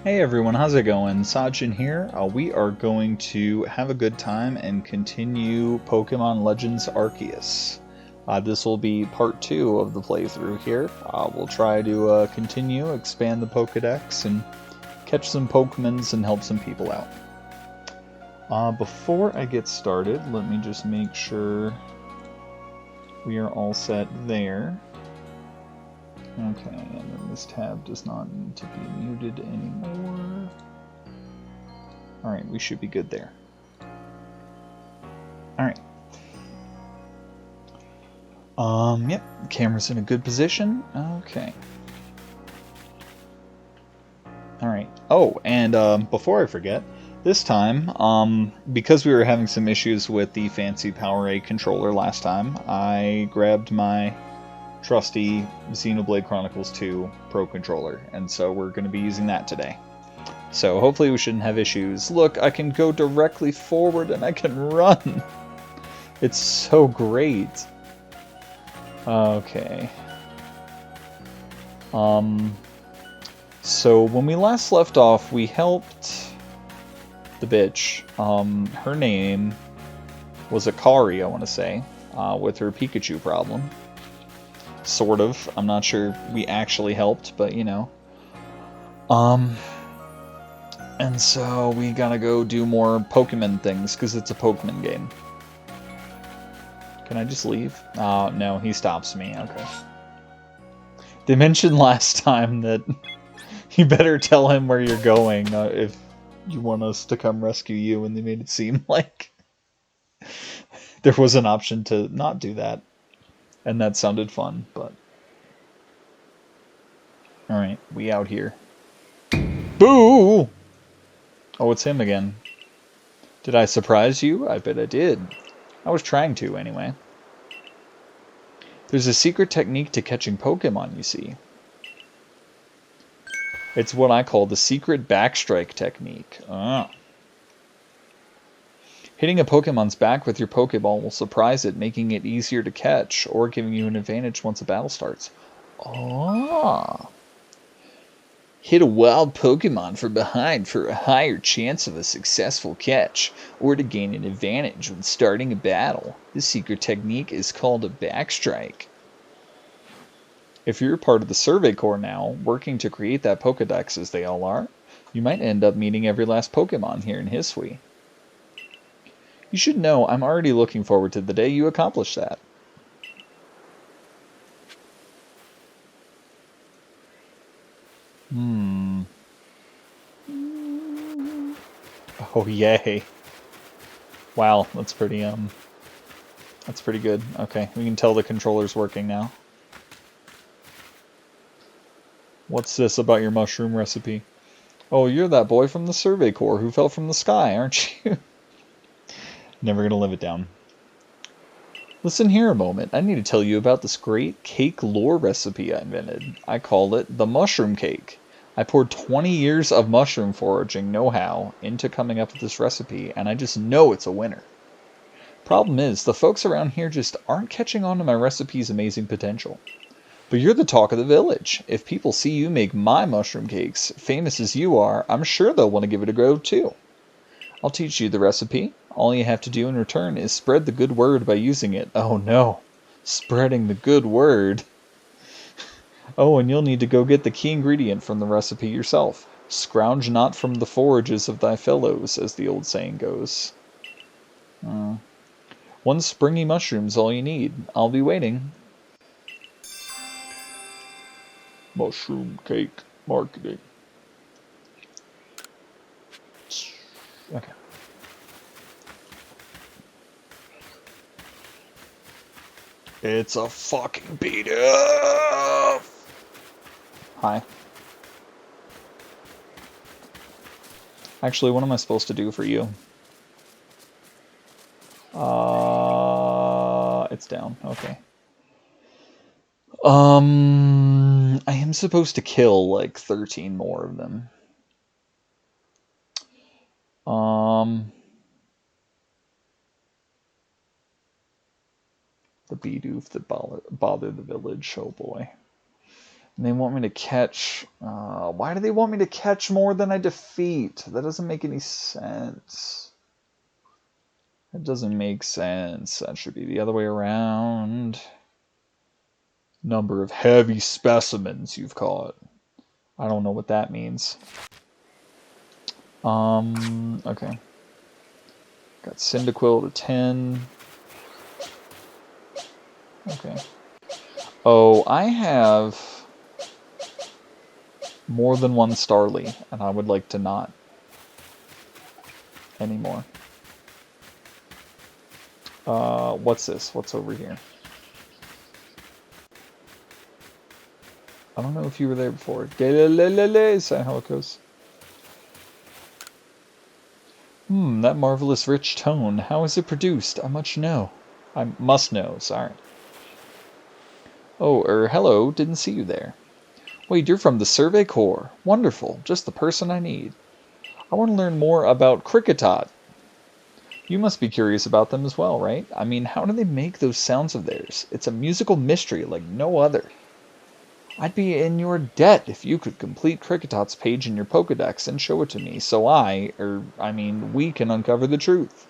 Hey everyone, how's it going? Sajin here. We are going to have a good time and continue Pokemon Legends Arceus. This will be part 2 of the playthrough here. We'll try to continue, expand the Pokedex, and catch some Pokemons and help some people out. Before I get started, let me just make sure we are all set there. Okay, and then this tab does not need to be muted anymore. Alright, we should be good there. Alright. Yep, camera's in a good position. Okay. Alright. Oh, and before I forget, this time, because we were having some issues with the fancy Powerade controller last time, I grabbed my trusty Xenoblade Chronicles 2 Pro Controller, and so we're going to be using that today. So hopefully we shouldn't have issues. Look, I can go directly forward and I can run! It's so great! Okay. So when we last left off, we helped the bitch. Her name was Akari, I want to say, with her Pikachu problem. Sort of. I'm not sure we actually helped, but you know. And so we gotta go do more Pokemon things, because it's a Pokemon game. Can I just leave? Oh, no, he stops me. Okay. They mentioned last time that you better tell him where you're going if you want us to come rescue you, and they made it seem like there was an option to not do that. And that sounded fun, but... Alright, we out here. Boo! Oh, it's him again. Did I surprise you? I bet I did. I was trying to, anyway. There's a secret technique to catching Pokemon, you see. It's what I call the secret backstrike technique. Ah. Hitting a Pokemon's back with your Pokeball will surprise it, making it easier to catch, or giving you an advantage once a battle starts. Ah. Hit a wild Pokemon from behind for a higher chance of a successful catch, or to gain an advantage when starting a battle. This secret technique is called a backstrike. If you're part of the Survey Corps now, working to create that Pokedex as they all are, you might end up meeting every last Pokemon here in Hisui. You should know I'm already looking forward to the day you accomplish that. Oh, yay. Wow, that's pretty good. Okay, we can tell the controller's working now. What's this about your mushroom recipe? Oh, you're that boy from the Survey Corps who fell from the sky, aren't you? Never gonna live it down. Listen here a moment. I need to tell you about this great cake lore recipe I invented. I call it the mushroom cake. I poured 20 years of mushroom foraging know-how into coming up with this recipe, and I just know it's a winner. Problem is, the folks around here just aren't catching on to my recipe's amazing potential. But you're the talk of the village. If people see you make my mushroom cakes, famous as you are, I'm sure they'll want to give it a go too. I'll teach you the recipe. All you have to do in return is spread the good word by using it. Oh no, spreading the good word. Oh, and you'll need to go get the key ingredient from the recipe yourself. Scrounge not from the forages of thy fellows, as the old saying goes. One springy mushroom's all you need. I'll be waiting. Mushroom cake marketing. Okay. It's a fucking BIDOOF! Hi. Actually, what am I supposed to do for you? It's down. Okay. I am supposed to kill like 13 more of them. The BIDOOF that bother the village. Oh boy. And they want me to catch... why do they want me to catch more than I defeat? That doesn't make any sense. That doesn't make sense. That should be the other way around. Number of heavy specimens you've caught. I don't know what that means. Okay. Got Cyndaquil to 10. Okay. Oh, I have more than one Starly, and I would like to not anymore. What's this? What's over here? I don't know if you were there before. Is that how it goes? That marvelous rich tone. How is it produced? I must know. I must know, sorry. Oh, hello, didn't see you there. Wait, you're from the Survey Corps. Wonderful, just the person I need. I want to learn more about Kricketot. You must be curious about them as well, right? I mean, how do they make those sounds of theirs? It's a musical mystery like no other. I'd be in your debt if you could complete Cricketot's page in your Pokedex and show it to me so we can uncover the truth.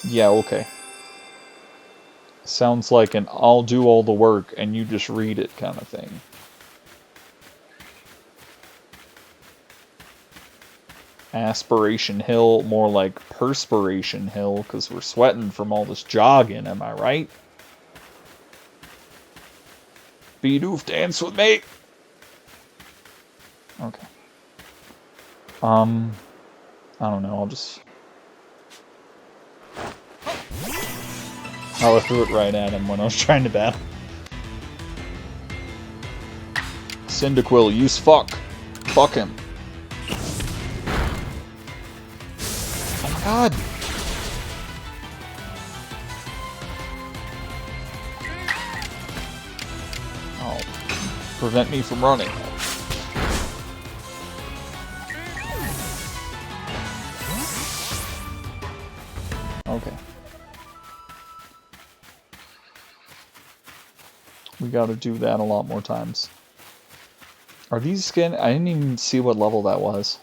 Yeah, okay. Sounds like an I'll do all the work and you just read it kind of thing. Aspiration Hill, more like Perspiration Hill, because we're sweating from all this jogging, am I right? BIDOOF, dance with me! Okay. I don't know, I'll just... I threw it right at him when I was trying to battle. Cyndaquil, use fuck. Fuck him. Oh my god! Oh, prevent me from running. Okay. We gotta do that a lot more times. Are these skin? I didn't even see what level that was.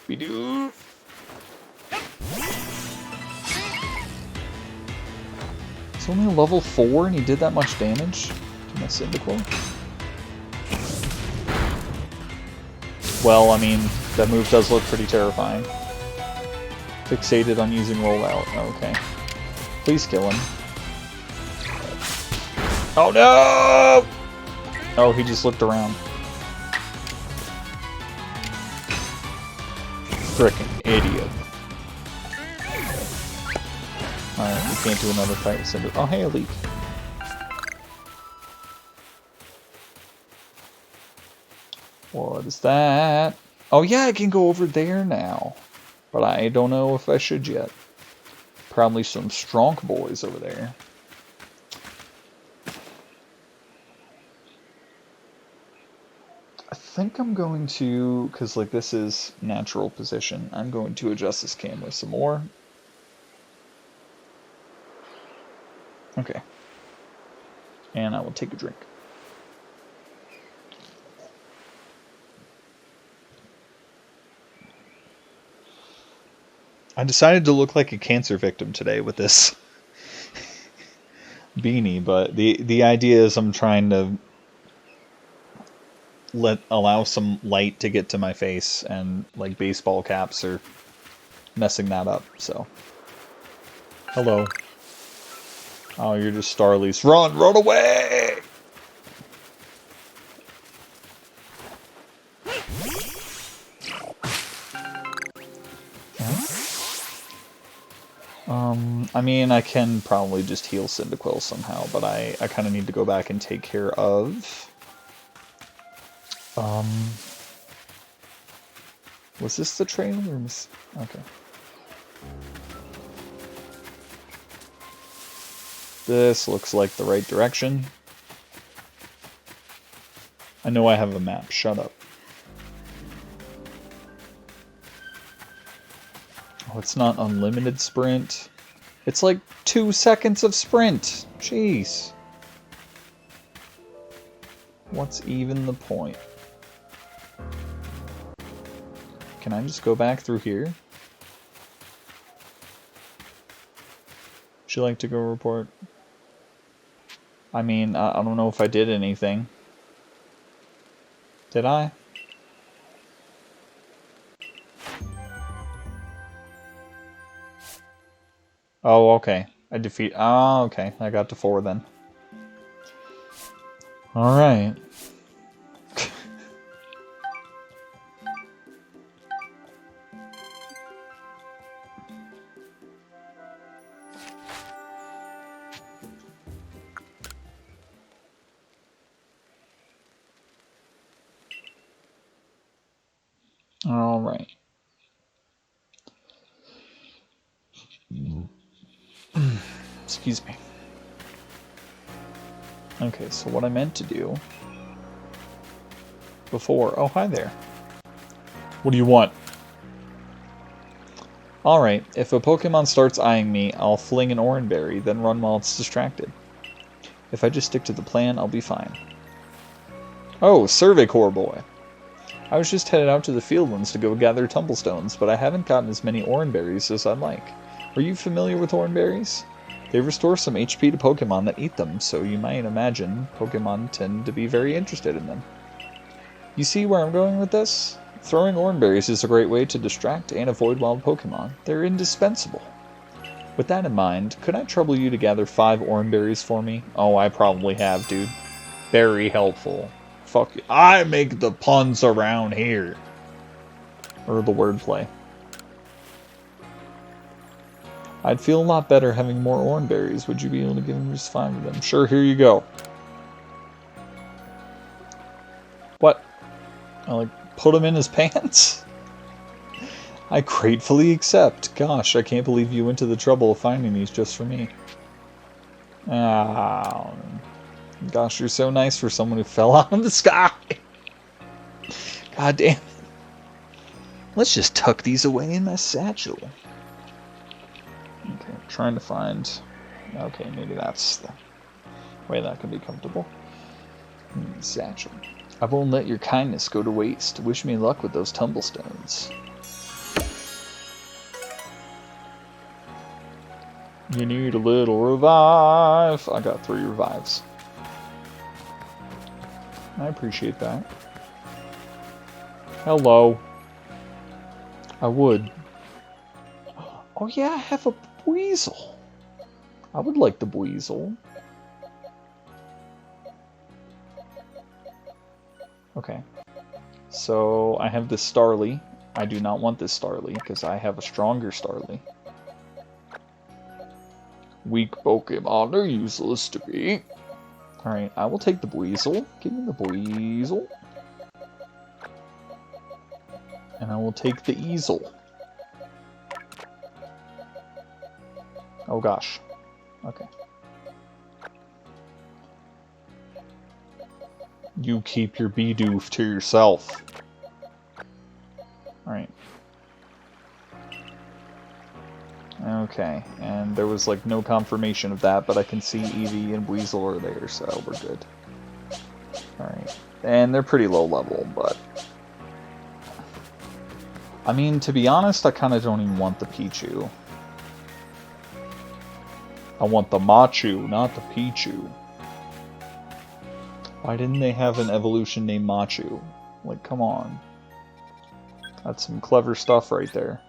BIDOOF! It's only level 4 and he did that much damage to my Cyndaquil? Well, I mean, that move does look pretty terrifying. Fixated on using rollout. Okay. Please kill him. Oh no! Oh, he just looked around. Frickin' idiot. Alright, we can't do another fight with Cinder. Oh, hey, Elite. What is that? Oh, yeah, I can go over there now. But I don't know if I should yet. Probably some strong boys over there. I think I'm going to, because like this is natural position, I'm going to adjust this camera some more. Okay. And I will take a drink. I decided to look like a cancer victim today with this beanie, but the idea is I'm trying to allow some light to get to my face, and like baseball caps are messing that up, so. Hello. Oh, you're just Starlies. Run away! I mean, I can probably just heal Cyndaquil somehow, but I kind of need to go back and take care of... was this the trailer? Or okay. This looks like the right direction. I know I have a map. Shut up. Oh, it's not unlimited sprint. It's like 2 seconds of sprint. Jeez. What's even the point? Can I just go back through here? Would you like to go report? I mean, I don't know if I did anything. Did I? Oh, okay. I defeat... Oh, okay. I got to 4 then. Alright. Alright. Excuse me. Okay, so what I meant to do before... Oh, hi there. What do you want? Alright, if a Pokemon starts eyeing me, I'll fling an Oran Berry, then run while it's distracted. If I just stick to the plan, I'll be fine. Oh, Survey Corps boy. I was just headed out to the Fieldlands to go gather Tumblestones, but I haven't gotten as many Oran Berries as I'd like. Are you familiar with Oran Berries? They restore some HP to Pokemon that eat them, so you might imagine Pokemon tend to be very interested in them. You see where I'm going with this? Throwing Oran Berries is a great way to distract and avoid wild Pokemon. They're indispensable. With that in mind, could I trouble you to gather 5 Oran Berries for me? Oh, I probably have, dude. Very helpful. Fuck you. I make the puns around here. Or the wordplay. I'd feel a lot better having more Oran Berries. Would you be able to give me just 5 of them? Sure, here you go. What? I like put them in his pants? I gratefully accept. Gosh, I can't believe you went to the trouble of finding these just for me. Ah, gosh, you're so nice for someone who fell out of the sky. God damn it. Let's just tuck these away in my satchel. Okay, trying to find... Okay, maybe that's the way that could be comfortable. Satchel. I won't let your kindness go to waste. Wish me luck with those tumblestones. You need a little revive. I got 3 revives. I appreciate that. Hello. I would. Oh yeah, I have a Buizel. I would like the Buizel. Okay. So I have this Starly. I do not want this Starly because I have a stronger Starly. Weak Pokemon are useless to me. Alright, I will take the Buizel. Give me the Buizel. And I will take the Easel. Oh gosh. Okay. You keep your Bidoof to yourself. Alright. Okay, and there was like no confirmation of that, but I can see Eevee and Buizel are there, so we're good. Alright. And they're pretty low level, but... I mean, to be honest, I kind of don't even want the Pichu. I want the Machu, not the Pichu. Why didn't they have an evolution named Machu? Like, come on. That's some clever stuff right there.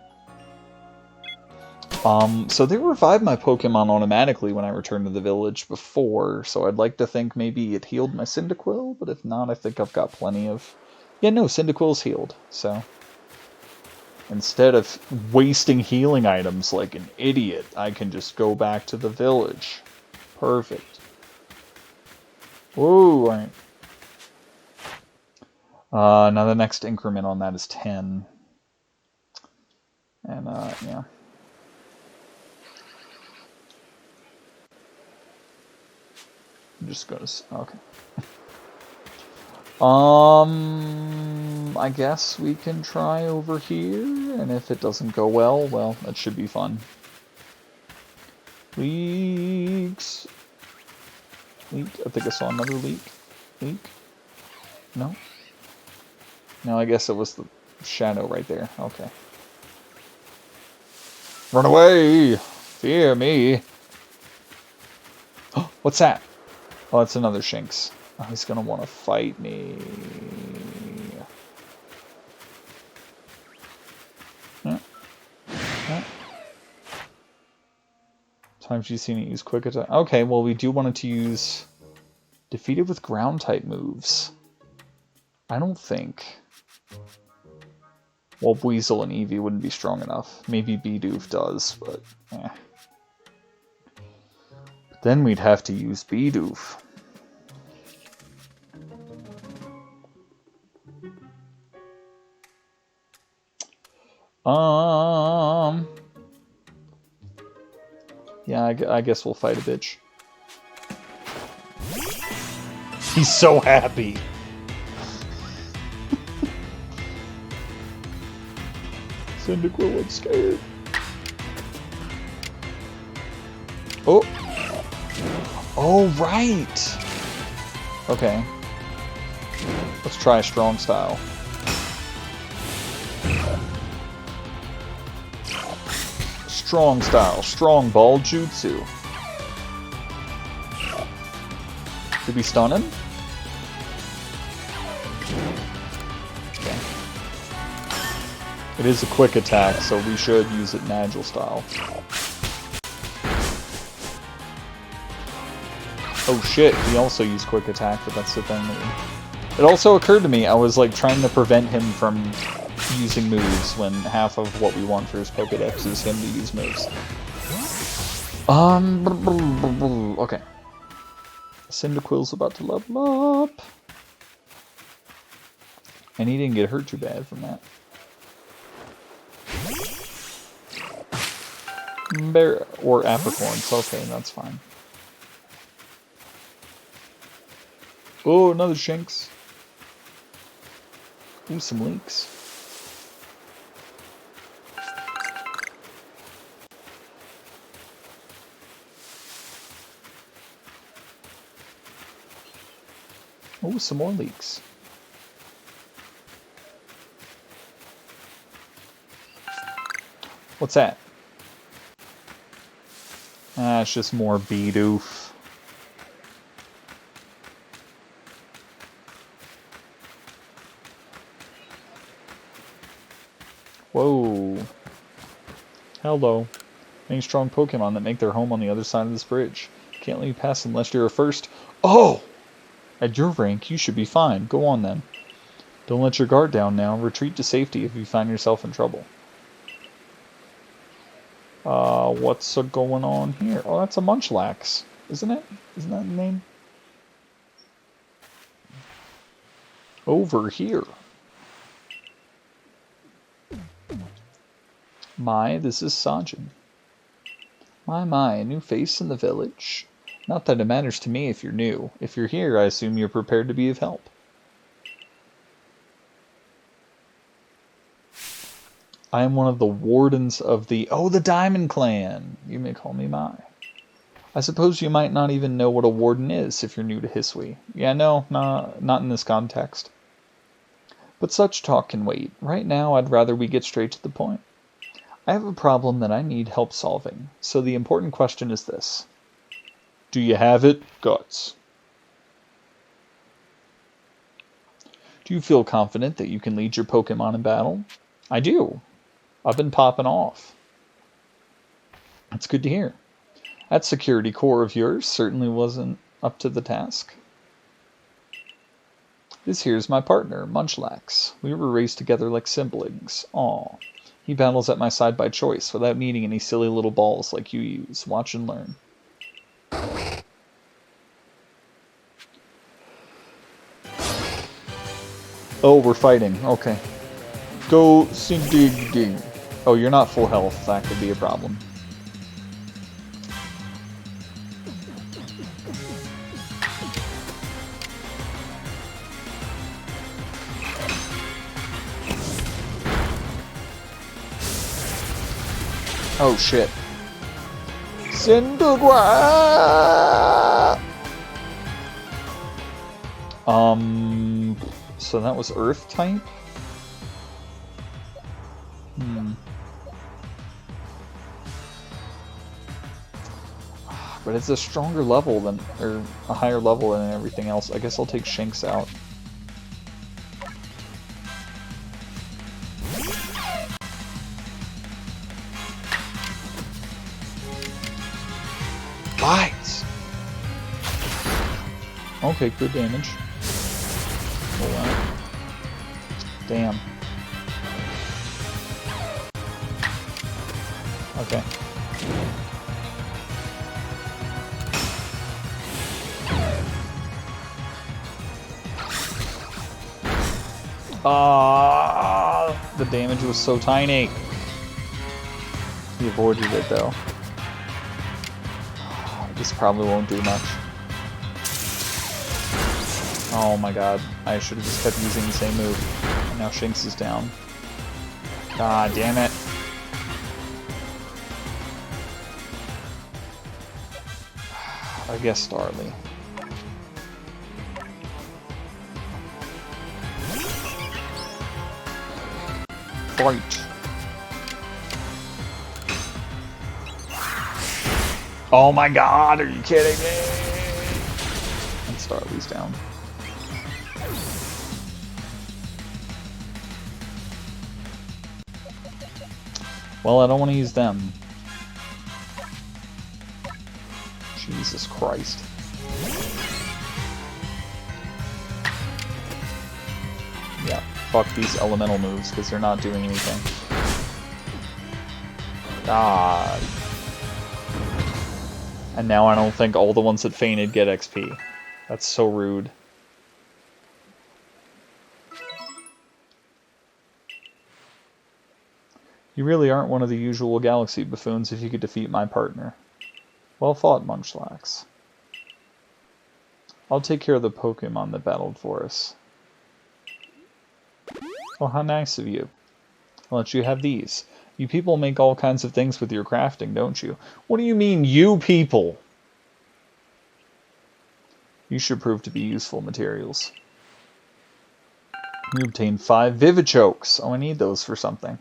So they revived my Pokemon automatically when I returned to the village before, so I'd like to think maybe it healed my Cyndaquil, but if not, I think I've got plenty of... Yeah, no, Cyndaquil's healed, so... Instead of wasting healing items like an idiot, I can just go back to the village. Perfect. Whoa, alright. Now the next increment on that is 10. And, yeah. I'm just gonna... Okay. I guess we can try over here, and if it doesn't go well, well, that should be fun. Leaks. Leak. I think I saw another leak. Leak. No? No, I guess it was the shadow right there. Okay. Run away! Fear me! What's that? Oh, that's another Shinx. Oh, he's gonna want to fight me. Times you've seen it use quick attack. Okay, well, we do want it to use defeated with ground type moves. I don't think. Well, Weasel and Eevee wouldn't be strong enough. Maybe Bidoof does, but eh. But then we'd have to use Bidoof. Yeah, I guess we'll fight a bitch. He's so happy. Cyndaquil was scared. Oh. Oh, right. Okay. Let's try strong style. Strong style. Strong ball jutsu. Did we stun him? Okay. It is a quick attack, so we should use it in agile style. Oh shit, he also used quick attack, but that's the thing. It also occurred to me, I was like trying to prevent him from using moves when half of what we want for his Pokedex is him to use moves. Okay. Cyndaquil's about to level up. And he didn't get hurt too bad from that. Bear or apricorns, okay, that's fine. Oh, another Shinx. Ooh, some leaks. Oh, some more leaks. What's that? Ah, it's just more Bidoof. Whoa. Hello. Many strong Pokemon that make their home on the other side of this bridge. Can't let you pass unless you're a first. Oh! At your rank, you should be fine. Go on then. Don't let your guard down now. Retreat to safety if you find yourself in trouble. What's going on here? Oh, that's a Munchlax, isn't it? Isn't that the name? Over here. My, this is Sajin. My, a new face in the village. Not that it matters to me if you're new. If you're here, I assume you're prepared to be of help. I am one of the wardens of the... Oh, the Diamond Clan! You may call me Mai. I suppose you might not even know what a warden is if you're new to Hisui. Yeah, no, not in this context. But such talk can wait. Right now, I'd rather we get straight to the point. I have a problem that I need help solving, so the important question is this. Do you have it? Guts. Do you feel confident that you can lead your Pokemon in battle? I do. I've been popping off. That's good to hear. That security core of yours certainly wasn't up to the task. This here's my partner, Munchlax. We were raised together like siblings. Aw. He battles at my side by choice, without needing any silly little balls like you use. Watch and learn. Oh, we're fighting. Okay. Go Cyndaquil. Oh, you're not full health. That could be a problem. Oh, shit. Cyndaquil! So that was Earth type? But it's a stronger level than, or a higher level than everything else. I guess I'll take Shanks out. Lights! Okay, good damage. Oh, wow. Damn. Okay. The damage was so tiny. He avoided it though. This probably won't do much. Oh my god. I should have just kept using the same move. And now Shanks is down. God damn it. I guess Starly. Fight. Oh my god, are you kidding me? And Starly's down. Well, I don't want to use them. Jesus Christ. Yeah, fuck these elemental moves, because they're not doing anything. God. And now I don't think all the ones that fainted get XP. That's so rude. You really aren't one of the usual galaxy buffoons if you could defeat my partner. Well fought, Munchlax. I'll take care of the Pokemon that battled for us. Oh, how nice of you. I'll let you have these. You people make all kinds of things with your crafting, don't you? What do you mean, you people? You should prove to be useful materials. You obtained 5 Vivichokes. Oh, I need those for something.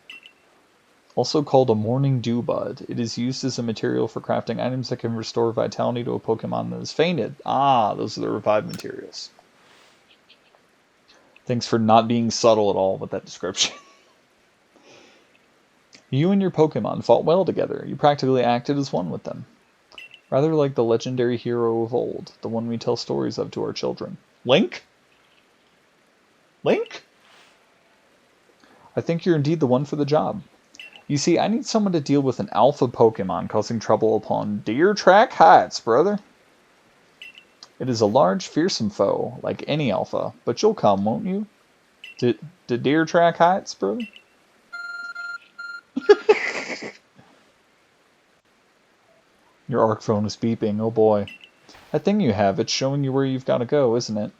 Also called a Morning Dew Bud. It is used as a material for crafting items that can restore vitality to a Pokemon that has fainted. Ah, those are the revived materials. Thanks for not being subtle at all with that description. You and your Pokemon fought well together. You practically acted as one with them. Rather like the legendary hero of old, the one we tell stories of to our children. Link? Link? I think you're indeed the one for the job. You see, I need someone to deal with an alpha Pokemon causing trouble upon Deer Track Heights, brother. It is a large, fearsome foe, like any alpha, but you'll come, won't you? To Deer Track Heights, brother? Your ARC phone is beeping, oh boy. That thing you have, it's showing you where you've got to go, isn't it?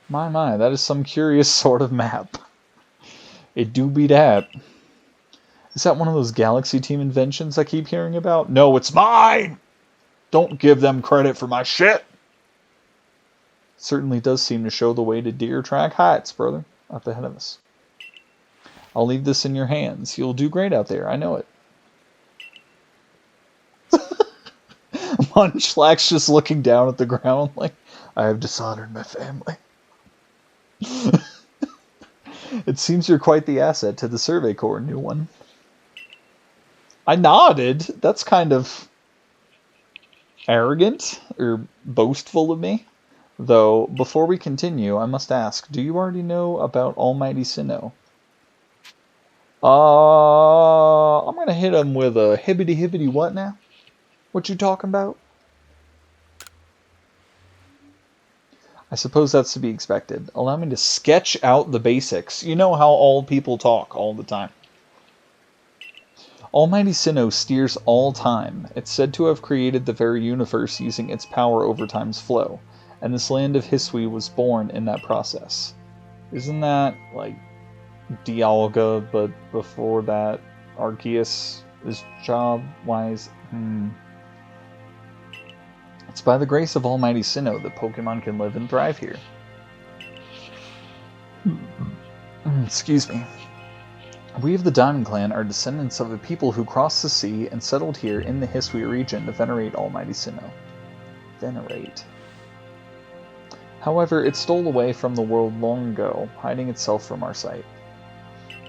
My, that is some curious sort of map. It do be dat. Is that one of those Galaxy Team inventions I keep hearing about? No, it's mine! Don't give them credit for my shit! Certainly does seem to show the way to Deer Track Heights, brother. Up ahead of us. I'll leave this in your hands. You'll do great out there, I know it. Munchlax just looking down at the ground like, I have dishonored my family. It seems you're quite the asset to the Survey Corps, new one. I nodded. That's kind of arrogant or boastful of me. Though, before we continue, I must ask, do you already know about Almighty Sinnoh? I'm gonna hit him with a hibbity what now? What you talking about? I suppose that's to be expected. Allow me to sketch out the basics. You know how all people talk all the time. Almighty Sinnoh steers all time. It's said to have created the very universe using its power over time's flow. And this land of Hisui was born in that process. Isn't that, like, Dialga, but before that, Arceus is job-wise? It's by the grace of Almighty Sinnoh that Pokemon can live and thrive here. Excuse me. We of the Diamond Clan are descendants of a people who crossed the sea and settled here in the Hisui region to venerate Almighty Sinnoh. Venerate. However, it stole away from the world long ago, hiding itself from our sight.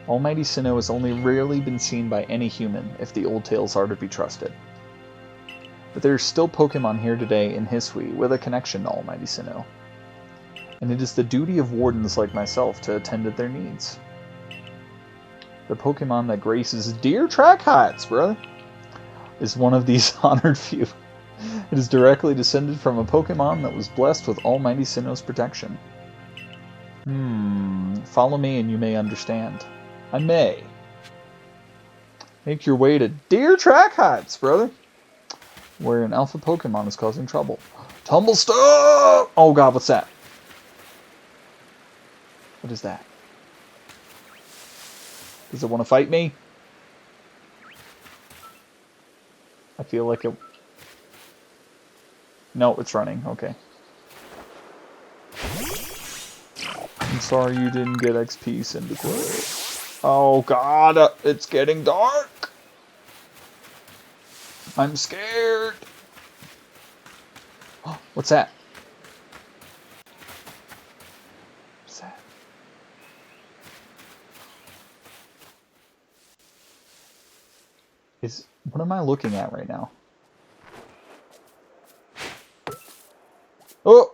Almighty Sinnoh has only rarely been seen by any human, if the old tales are to be trusted. But there are still Pokemon here today in Hisui with a connection to Almighty Sinnoh. And it is the duty of wardens like myself to attend to their needs. The Pokemon that graces deer track huts, brother, is one of these honored few. It is directly descended from a Pokemon that was blessed with Almighty Sinnoh's protection. Follow me and you may understand. I may. Make your way to Deer Track Huts, brother, where an alpha Pokemon is causing trouble. Tumblestone! Oh god, what's that? What is that? Does it want to fight me? I feel like it... No, it's running. Okay. I'm sorry you didn't get XP, Cyndaquil. Oh god, it's getting dark. I'm scared. Oh, what's that? What's that? What am I looking at right now? Oh!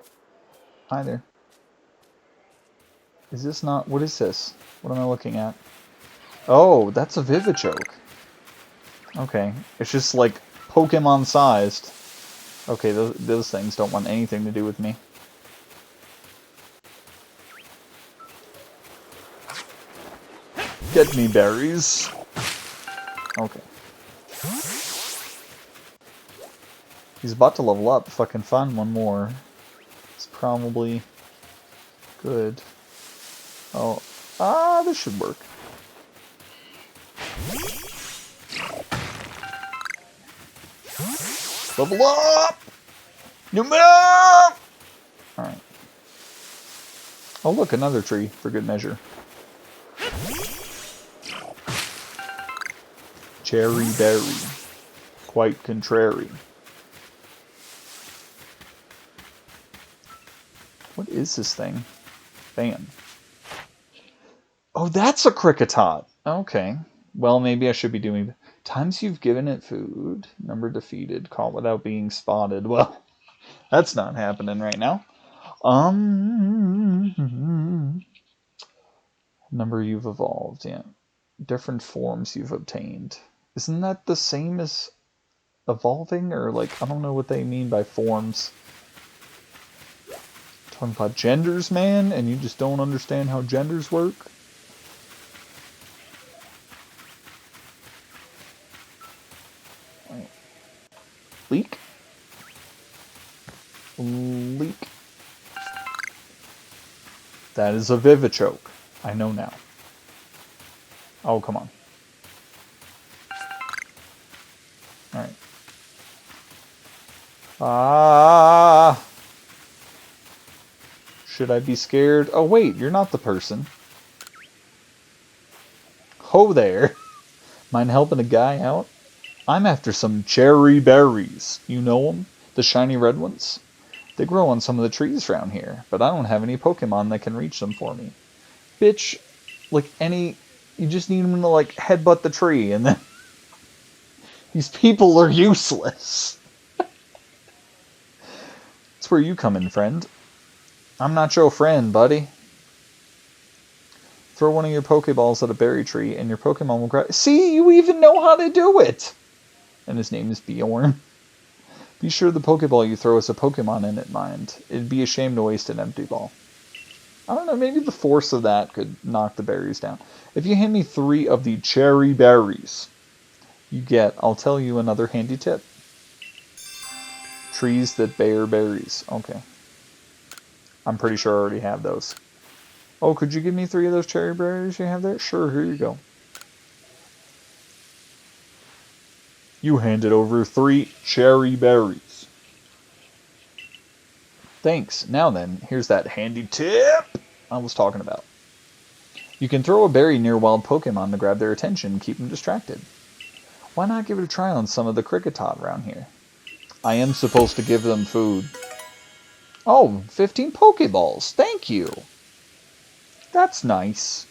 Hi there. Is this not... What is this? What am I looking at? Oh, that's a Vivichoke. Okay. It's just like Pokemon sized. Okay, those things don't want anything to do with me. Get me berries. Okay. He's about to level up. If I can find one more, it's probably good. Oh, this should work. Level up! New move! Alright. Oh look, another tree, for good measure. Cherry berry. Quite contrary. What is this thing? Fan. Oh, that's a Kricketot! Okay. Well, maybe I should be doing... Times you've given it food. Number defeated. Caught without being spotted. Well, that's not happening right now. Number you've evolved, yeah. Different forms you've obtained. Isn't that the same as evolving? Or, like, I don't know what they mean by forms. Talking about genders, man, and you just don't understand how genders work? Leak? Leak. That is a Vivichoke. I know now. Oh, come on. Alright. Should I be scared? Oh, wait, you're not the person. Ho there. Mind helping a guy out? I'm after some cherry berries. You know them? The shiny red ones? They grow on some of the trees around here, but I don't have any Pokemon that can reach them for me. Bitch, like any... You just need them to, like, headbutt the tree, and then... These people are useless. That's where you come in, friend. I'm not your friend, buddy. Throw one of your Pokeballs at a berry tree, and your Pokemon will grab... See, you even know how to do it! And his name is Bjorn. Be sure the Pokeball you throw has a Pokemon in it, mind. It'd be a shame to waste an empty ball. I don't know, maybe the force of that could knock the berries down. If you hand me 3 of the cherry berries, you get, I'll tell you another handy tip. Trees that bear berries. Okay. I'm pretty sure I already have those. Oh, could you give me 3 of those cherry berries you have there? Sure, here you go. You handed over 3 cherry berries. Thanks. Now then, here's that handy tip I was talking about. You can throw a berry near wild Pokemon to grab their attention and keep them distracted. Why not give it a try on some of the Kricketot around here? I am supposed to give them food. Oh, 15 Pokeballs. Thank you. That's nice.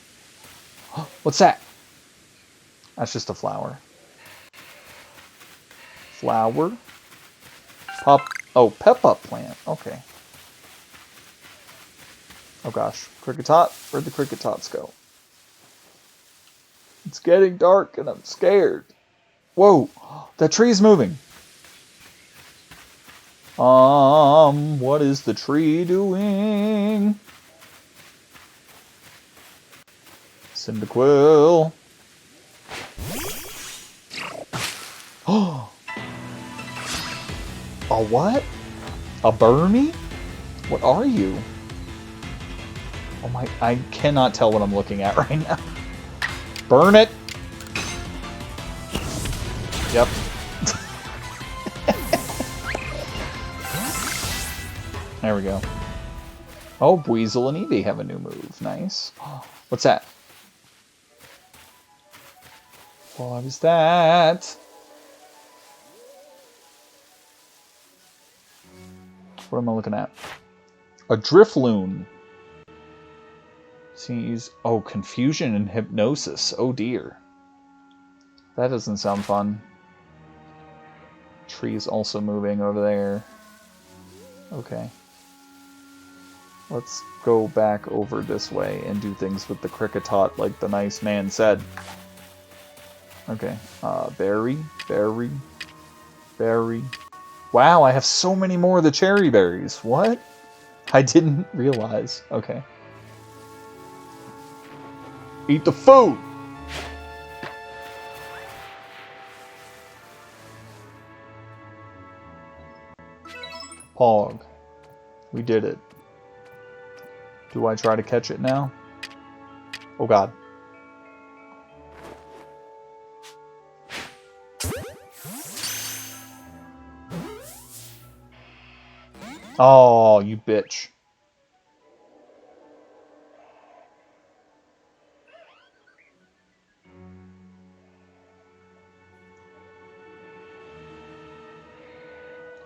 What's that? That's just a flower. Flower. Pop. Oh, Pep-Up plant. Okay. Oh gosh. Kricketot. Where'd the Cricketots go? It's getting dark and I'm scared. Whoa. That tree's moving. What is the tree doing? Cyndaquil. Oh. A what? A Burmy? What are you? Oh my, I cannot tell what I'm looking at right now. Burn it! Yep. There we go. Oh, Weasel and Eevee have a new move. Nice. What's that? What is that? What am I looking at? A Drifloon. Sees. Oh, confusion and hypnosis. Oh dear. That doesn't sound fun. Tree's also moving over there. Okay. Let's go back over this way and do things with the Kricketot like the nice man said. Okay. Berry. Berry. Berry. Wow, I have so many more of the cherry berries. What? I didn't realize. Okay. Eat the food! Pog. We did it. Do I try to catch it now? Oh god. Oh, you bitch.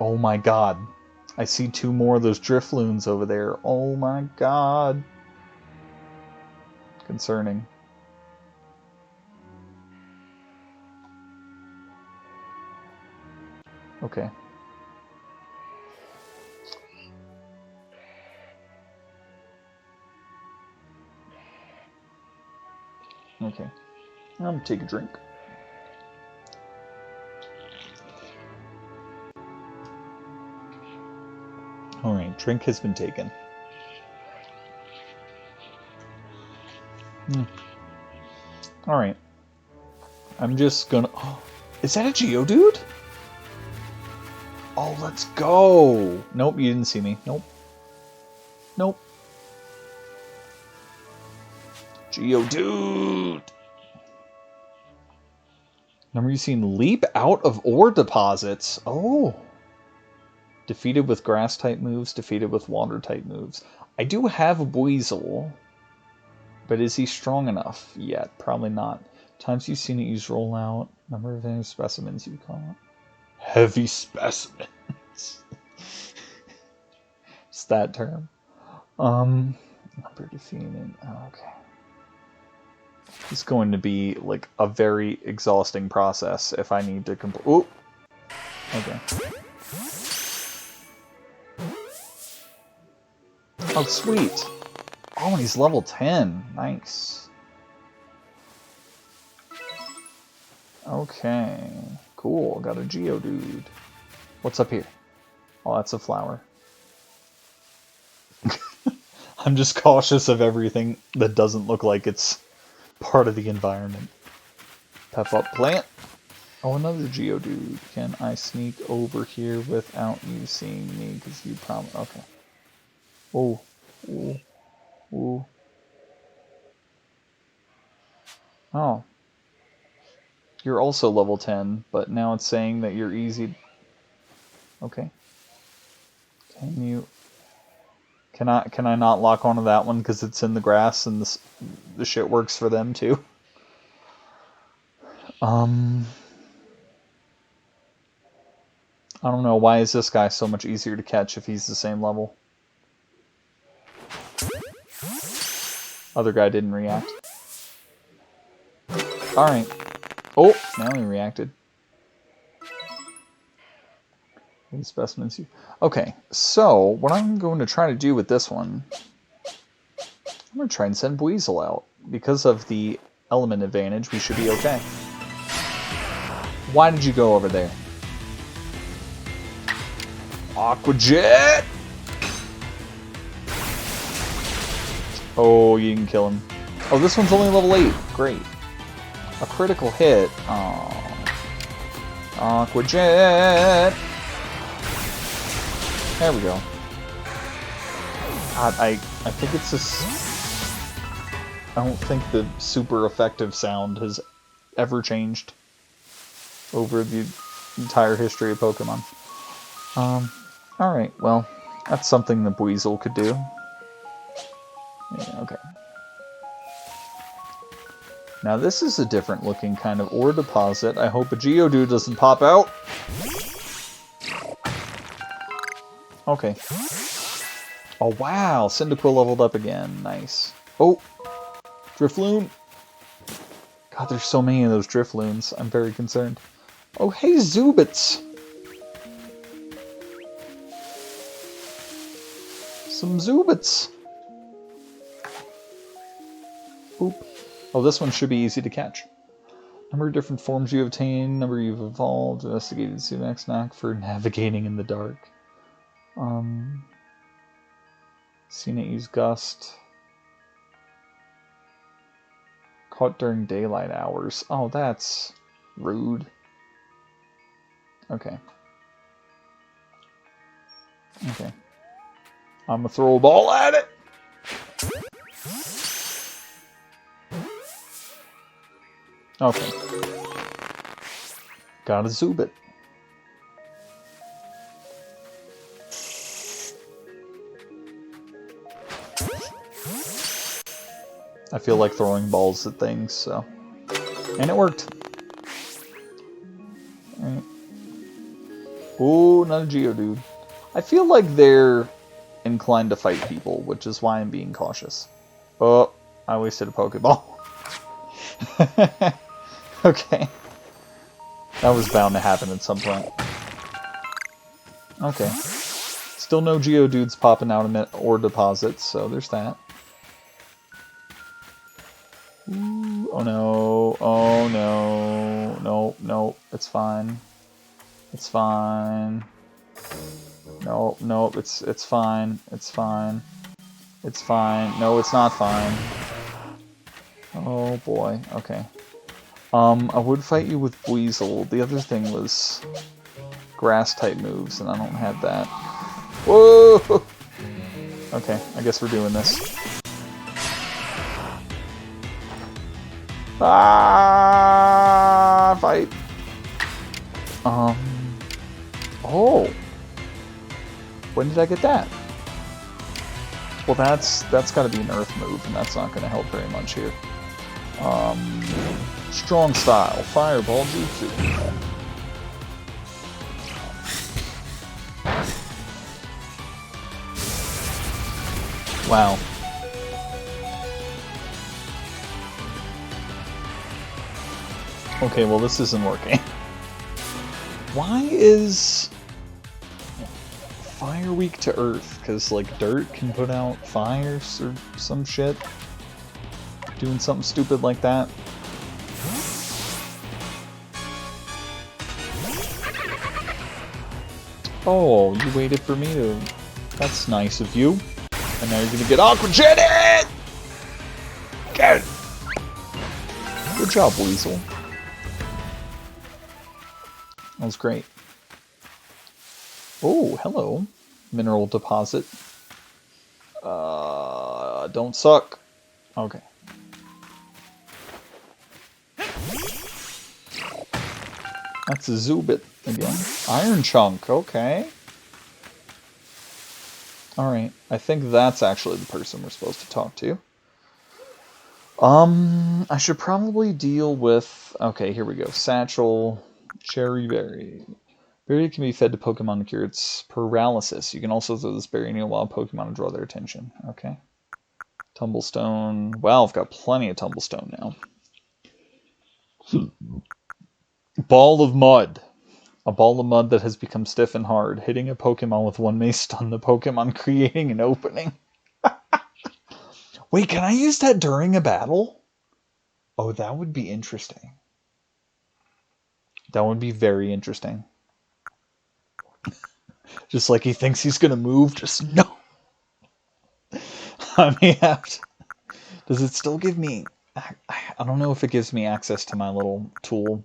Oh my god. I see two more of those Drifloons over there. Oh my god. Concerning. Okay. Okay. I'm gonna take a drink. Alright, drink has been taken. Alright. I'm just gonna... Oh, is that a Geodude? Oh, let's go! Nope, you didn't see me. Nope. Nope. Geodude! Remember you seen leap out of ore deposits. Oh. Defeated with grass-type moves, defeated with water-type moves. I do have a Weasel, but is he strong enough yet? Probably not. Times you've seen it use rollout. Number of heavy specimens you call it. Heavy specimens. It's that term. Number defeated. Oh, okay. It's going to be like a very exhausting process if I need to complete. Oh. Okay. Oh, sweet. Oh, he's level 10. Nice. Okay. Cool. Got a Geodude. What's up here? Oh, that's a flower. I'm just cautious of everything that doesn't look like it's part of the environment. Pep-Up plant. Oh, another Geodude. Can I sneak over here without you seeing me? Because you probably... Okay. Oh. Ooh. Ooh. Oh. You're also level 10, but now it's saying that you're easy... Okay. Can I not lock onto that one because it's in the grass and the shit works for them too? I don't know, why is this guy so much easier to catch if he's the same level? Other guy didn't react. Alright. Oh, now he reacted. Any specimens? Okay, so what I'm going to try to do with this one, I'm going to try and send Weasel out. Because of the element advantage, we should be okay. Why did you go over there? Aqua Jet! Oh, you can kill him. Oh, this one's only level 8. Great. A critical hit. Oh. Aqua Jet! There we go. God, I think it's just... I don't think the super effective sound has ever changed over the entire history of Pokemon. Alright, well, that's something the Weasel could do. Yeah, okay. Now this is a different looking kind of ore deposit. I hope a Geodude doesn't pop out. Okay. Oh wow, Cyndaquil leveled up again. Nice. Oh! Drifloon! God, there's so many of those Drifloons. I'm very concerned. Oh hey, Zubits! Some Zubits! Boop. Oh, this one should be easy to catch. Number of different forms you obtained, number you've evolved, investigated Sumax knack for navigating in the dark. Seen it use Gust. Caught during daylight hours. Oh, that's rude. Okay. Okay. I'm gonna throw a ball at it! Okay. Gotta Zubit. I feel like throwing balls at things, so... And it worked. Alright. Ooh, not a Geodude. I feel like they're inclined to fight people, which is why I'm being cautious. Oh, I wasted a Pokeball. Okay. That was bound to happen at some point. Okay. Still no Geodudes popping out of ore deposits, so there's that. Ooh, oh no, oh no, no, no, it's fine. It's fine. No, no, it's fine, it's fine. It's fine. No, it's not fine. Oh boy, okay. I would fight you with Weasel. The other thing was grass-type moves, and I don't have that. Whoa! Okay, I guess we're doing this. Ah! Fight! Oh! When did I get that? Well, that's gotta be an Earth move, and that's not gonna help very much here. Strong Style, Fireball Jutsu. Wow. Okay, well this isn't working. Why is fire weak to earth? Because, like, dirt can put out fires or some shit? Doing something stupid like that? Oh, you waited for me to... That's nice of you. And now you're gonna get Aqua Jetted! Get it! Good job, Weasel. That was great. Oh, hello. Mineral deposit. Don't suck. Okay. That's a Zubit again. Iron Chunk, okay. Alright, I think that's actually the person we're supposed to talk to. I should probably deal with... Okay, here we go. Satchel, Cherry Berry. Berry can be fed to Pokemon to cure its paralysis. You can also throw this berry near wild Pokemon to draw their attention. Okay. Tumblestone. Wow, I've got plenty of Tumblestone now. Ball of Mud. A ball of mud that has become stiff and hard. Hitting a Pokemon with one may stun the Pokemon, creating an opening. Wait, can I use that during a battle? Oh, that would be interesting. That would be very interesting. Just like he thinks he's going to move, just no. I may have to... Does it still give me... I don't know if it gives me access to my little tool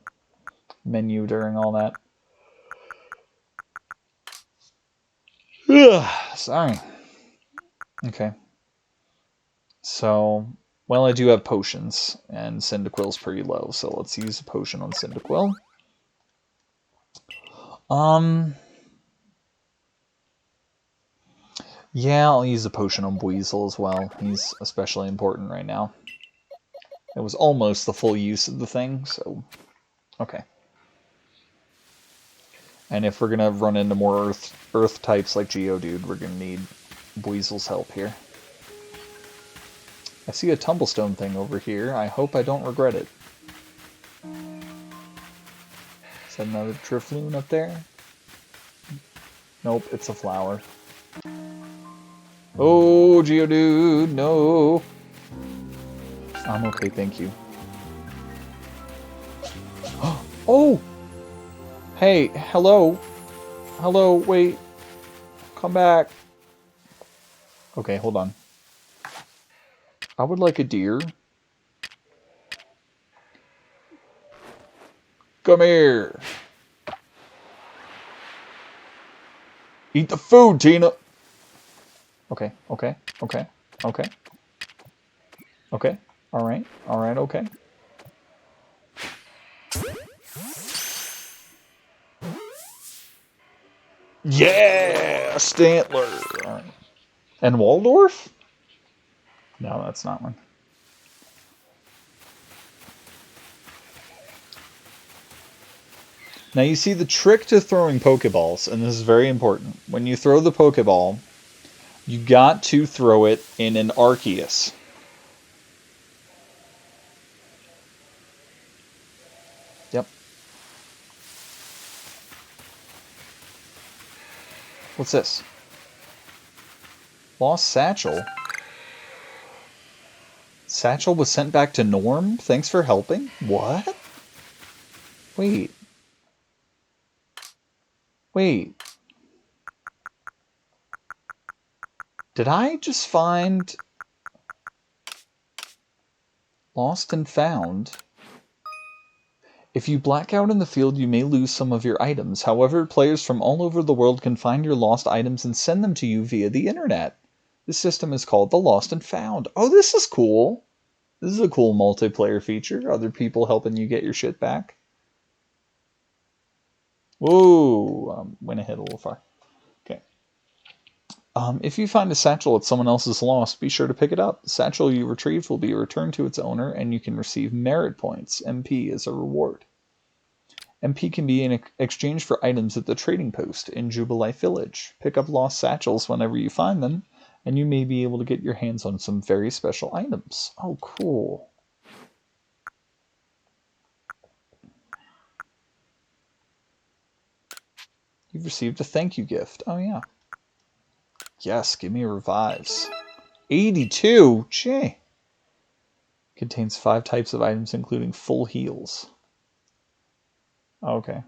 menu during all that. Ugh, sorry. Okay. So, well, I do have potions, and Cyndaquil's pretty low, so let's use a potion on Cyndaquil. Yeah, I'll use a potion on Buizel as well. He's especially important right now. It was almost the full use of the thing, so... Okay. And if we're gonna run into more earth types like Geodude, we're gonna need Buizel's help here. I see a Tumblestone thing over here. I hope I don't regret it. Is that another Drifloon up there? Nope, it's a flower. Oh, Geodude, no! I'm okay, thank you. Oh! Hey, hello! Hello, wait. Come back. Okay, hold on. I would like a deer. Come here! Eat the food, Tina! Okay, okay, okay, okay. Okay, alright, alright, okay. Yeah! Stantler! All right. And Waldorf? No, that's not one. Now you see the trick to throwing Pokeballs, and this is very important. When you throw the Pokeball, you got to throw it in an Arceus. Yep. What's this? Lost Satchel? Satchel was sent back to Norm? Thanks for helping? What? Wait. Wait. Did I just find Lost and Found? If you black out in the field, you may lose some of your items. However, players from all over the world can find your lost items and send them to you via the internet. This system is called the Lost and Found. Oh, this is cool. This is a cool multiplayer feature. Other people helping you get your shit back. Whoa, went ahead a little far. Okay. If you find a satchel that someone else has lost, be sure to pick it up. The satchel you retrieved will be returned to its owner, and you can receive merit points, MP, as a reward. MP can be in exchange for items at the trading post in Jubilife Village. Pick up lost satchels whenever you find them, and you may be able to get your hands on some very special items. Oh, cool. You've received a thank you gift. Oh, yeah. Yes, give me revives. 82? Gee. Contains 5 types of items, including full heals. Okay.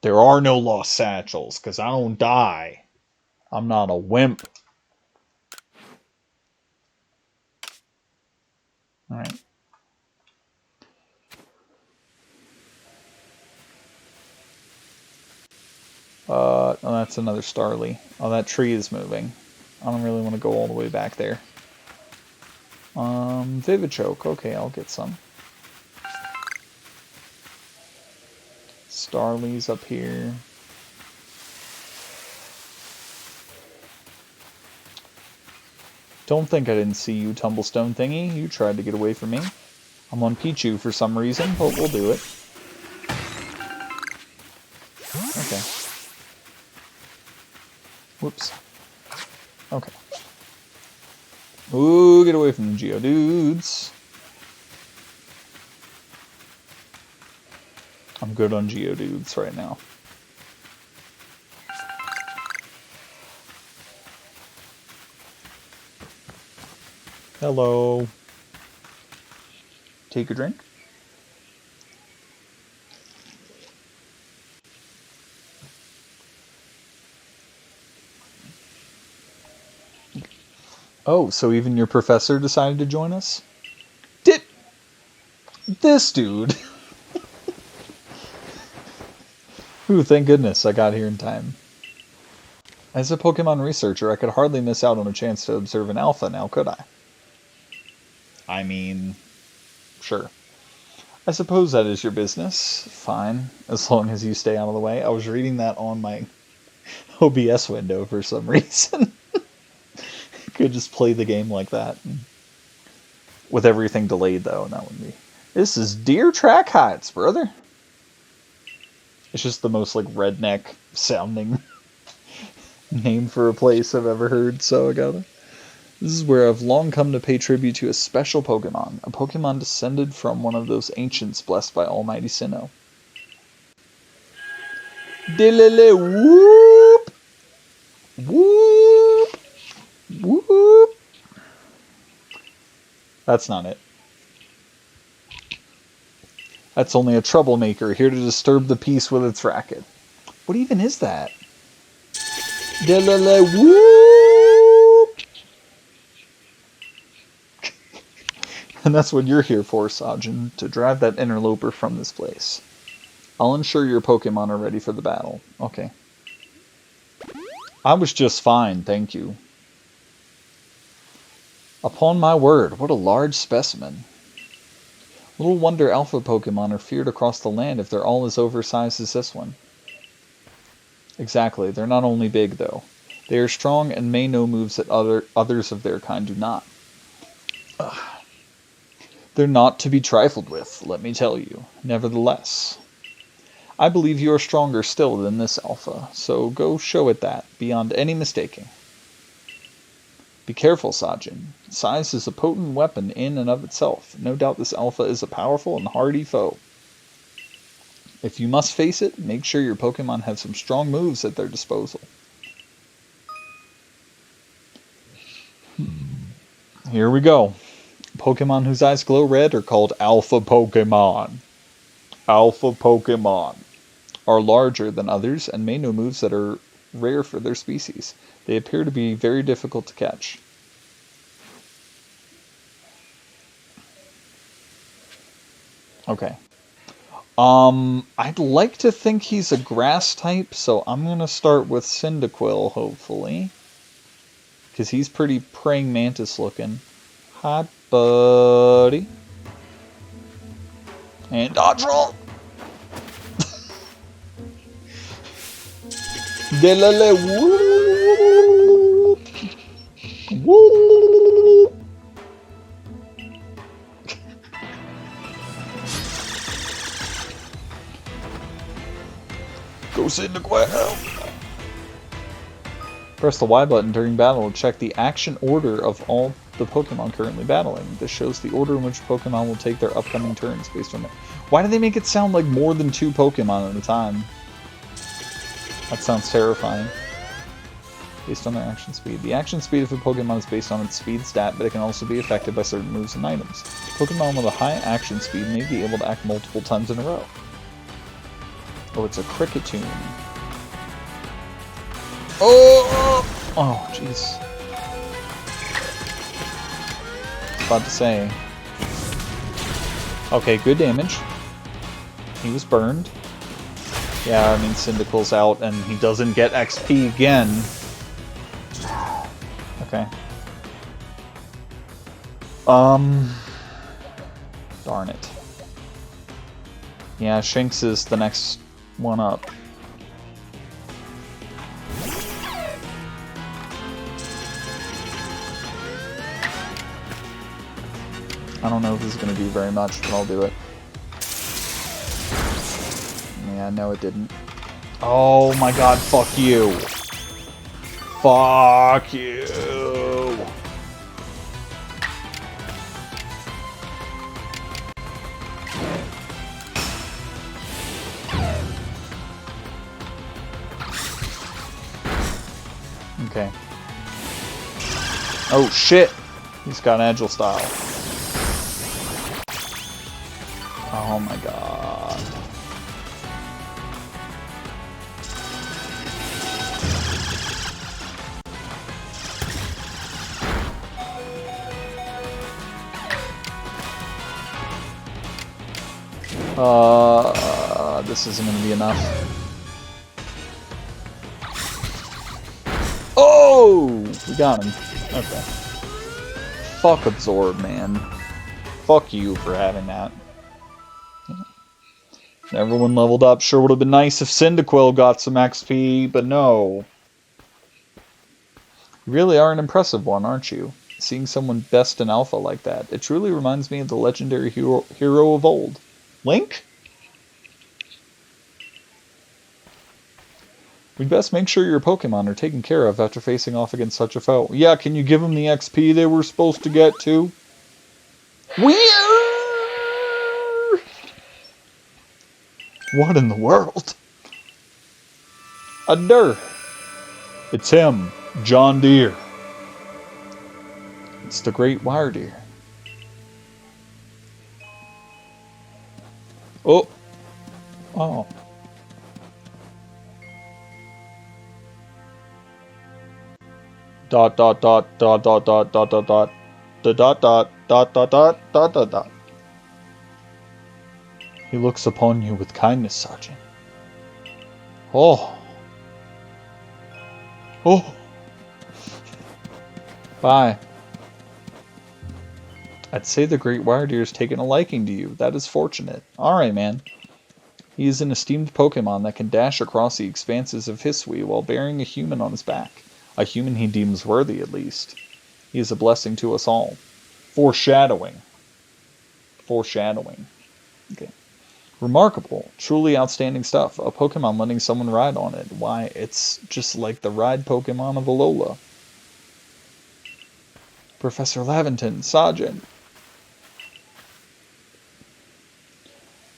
There are no lost satchels, because I don't die. I'm not a wimp. Alright. Oh, that's another Starly. Oh, that tree is moving. I don't really want to go all the way back there. Vivichoke. Okay, I'll get some. Starly's up here. Don't think I didn't see you, Tumblestone thingy. You tried to get away from me. I'm on Pichu for some reason, but we'll do it. Okay. Whoops. Okay. Ooh, get away from the Geodudes. I'm good on Geodudes right now. Hello. Take a drink. Oh, so even your professor decided to join us? Did this dude? Ooh, thank goodness I got here in time. As a Pokemon researcher, I could hardly miss out on a chance to observe an alpha now, could I? I mean, sure. I suppose that is your business. Fine, as long as you stay out of the way. I was reading that on my OBS window for some reason. Could just play the game like that. With everything delayed, though, and that wouldn't be... This is Deer Track Heights, brother. It's just the most, like, redneck sounding name for a place I've ever heard, so I gotta... This is where I've long come to pay tribute to a special Pokemon. A Pokemon descended from one of those ancients blessed by Almighty Sinnoh. Dilele whoop! Whoop! Whoop! That's not it. That's only a troublemaker here to disturb the peace with its racket. What even is that? Dilele whoop! And that's what you're here for, Sajin, to drive that interloper from this place. I'll ensure your Pokemon are ready for the battle. Okay. I was just fine, thank you. Upon my word, what a large specimen. Little wonder alpha Pokemon are feared across the land if they're all as oversized as this one. Exactly, they're not only big, though. They are strong and may know moves that others of their kind do not. Ugh. They're not to be trifled with, let me tell you. Nevertheless, I believe you are stronger still than this alpha, so go show it that, beyond any mistaking. Be careful, Sajin. Size is a potent weapon in and of itself. No doubt this alpha is a powerful and hardy foe. If you must face it, make sure your Pokemon have some strong moves at their disposal. Here we go. Pokemon whose eyes glow red are called Alpha Pokemon. Alpha Pokemon are larger than others and may know moves that are rare for their species. They appear to be very difficult to catch. Okay. I'd like to think he's a grass type, so I'm going to start with Cyndaquil, hopefully. Because he's pretty praying mantis looking. Hi, buddy. And dodge roll! Delele whoop! Whoop! Go Cyndaquil! Press the Y button during battle to check the action order of all the Pokemon currently battling. This shows the order in which Pokemon will take their upcoming turns based on it. Why do they make it sound like more than 2 Pokemon at a time? That sounds terrifying. Based on their action speed. The action speed of a Pokemon is based on its speed stat, but it can also be affected by certain moves and items. Pokemon with a high action speed may be able to act multiple times in a row. Oh, it's a Cricketune. Oh! Oh, jeez. About to say. Okay, good damage. He was burned. Yeah, I mean, Cyndaquil's out, and he doesn't get XP again. Okay. Darn it. Yeah, Shinx is the next one up. I don't know if this is going to do very much, but I'll do it. Yeah, no it didn't. Oh my god, fuck you. Fuck you. Okay. Oh shit! He's got agile style. Oh my god. This isn't gonna be enough. Oh! We got him. Okay. Fuck Absorb, man. Fuck you for having that. Everyone leveled up. Sure would have been nice if Cyndaquil got some XP, but no. You really are an impressive one, aren't you? Seeing someone best in Alpha like that. It truly reminds me of the legendary hero of old. Link? We'd best make sure your Pokemon are taken care of after facing off against such a foe. Yeah, can you give them the XP they were supposed to get too? Weird! What in the world? A Durr. It's him, John Deere. It's the Great Wire Deer. Oh. Oh. Dot dot dot dot dot dot dot dot dot dot dot dot dot dot dot dot dot dot. He looks upon you with kindness, Sergeant. Oh. Oh. Bye. I'd say the Great Wire Deer's taken a liking to you. That is fortunate. Alright, man. He is an esteemed Pokemon that can dash across the expanses of Hisui while bearing a human on his back. A human he deems worthy, at least. He is a blessing to us all. Foreshadowing. Foreshadowing. Okay. Remarkable. Truly outstanding stuff. A Pokemon letting someone ride on it. Why, it's just like the ride Pokemon of Alola. Professor Laventon, Sergeant.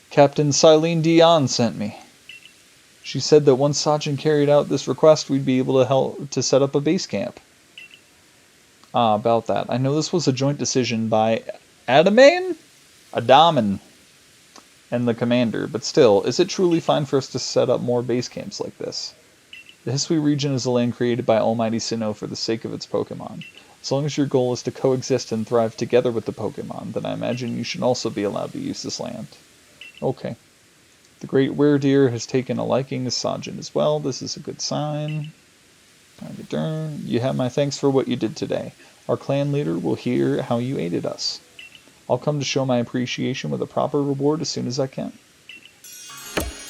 Captain Silene Dion sent me. She said that once Sergeant carried out this request, we'd be able to help to set up a base camp. Ah, about that. I know this was a joint decision by Adaman, and the commander, but still, is it truly fine for us to set up more base camps like this? The Hisui region is a land created by Almighty Sinnoh for the sake of its Pokemon. As long as your goal is to coexist and thrive together with the Pokemon, then I imagine you should also be allowed to use this land. Okay. The Great Were Deer has taken a liking to Sergeant as well. This is a good sign. You have my thanks for what you did today. Our clan leader will hear how you aided us. I'll come to show my appreciation with a proper reward as soon as I can.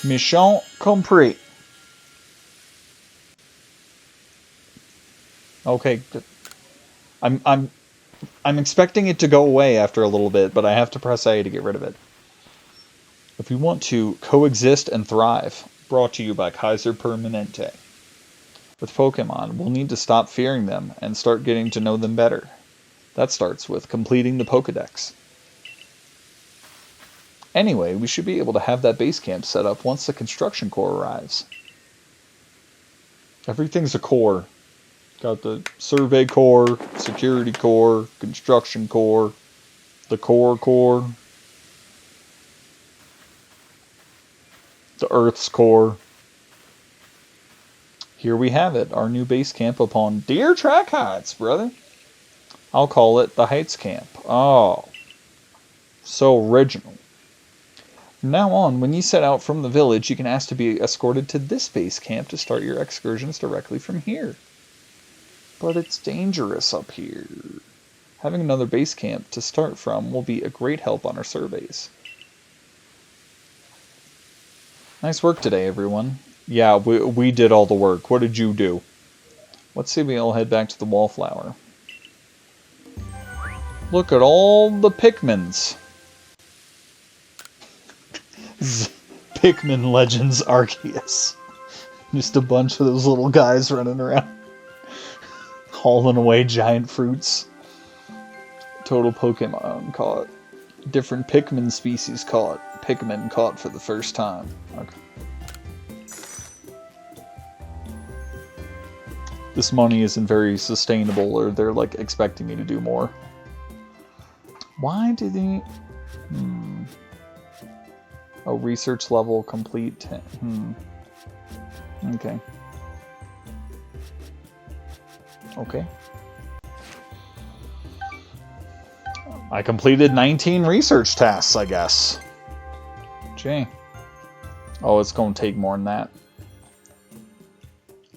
Mission complete. Okay, good. I'm expecting it to go away after a little bit, but I have to press A to get rid of it. If we want to coexist and thrive, brought to you by Kaiser Permanente. With Pokemon, we'll need to stop fearing them and start getting to know them better. That starts with completing the Pokedex. Anyway, we should be able to have that base camp set up once the construction core arrives. Everything's a core. Got the survey core, security core, construction core, the core, the Earth's core. Here we have it, our new base camp upon Deer Track Heights, brother. I'll call it the Heights Camp. Oh, so original. From now on, when you set out from the village, you can ask to be escorted to this base camp to start your excursions directly from here. But it's dangerous up here. Having another base camp to start from will be a great help on our surveys. Nice work today, everyone. Yeah, we did all the work. What did you do? Let's say we all head back to the Wallflower. Look at all the Pikmins. Pikmin Legends Arceus. Just a bunch of those little guys running around. Hauling away giant fruits. Total Pokemon caught. Different Pikmin species caught. Pikmin caught for the first time. Okay. This money isn't very sustainable, or they're like expecting me to do more. Why did they... Oh, research level complete 10. Okay. Okay. I completed 19 research tasks, I guess. Gee. Oh, it's going to take more than that.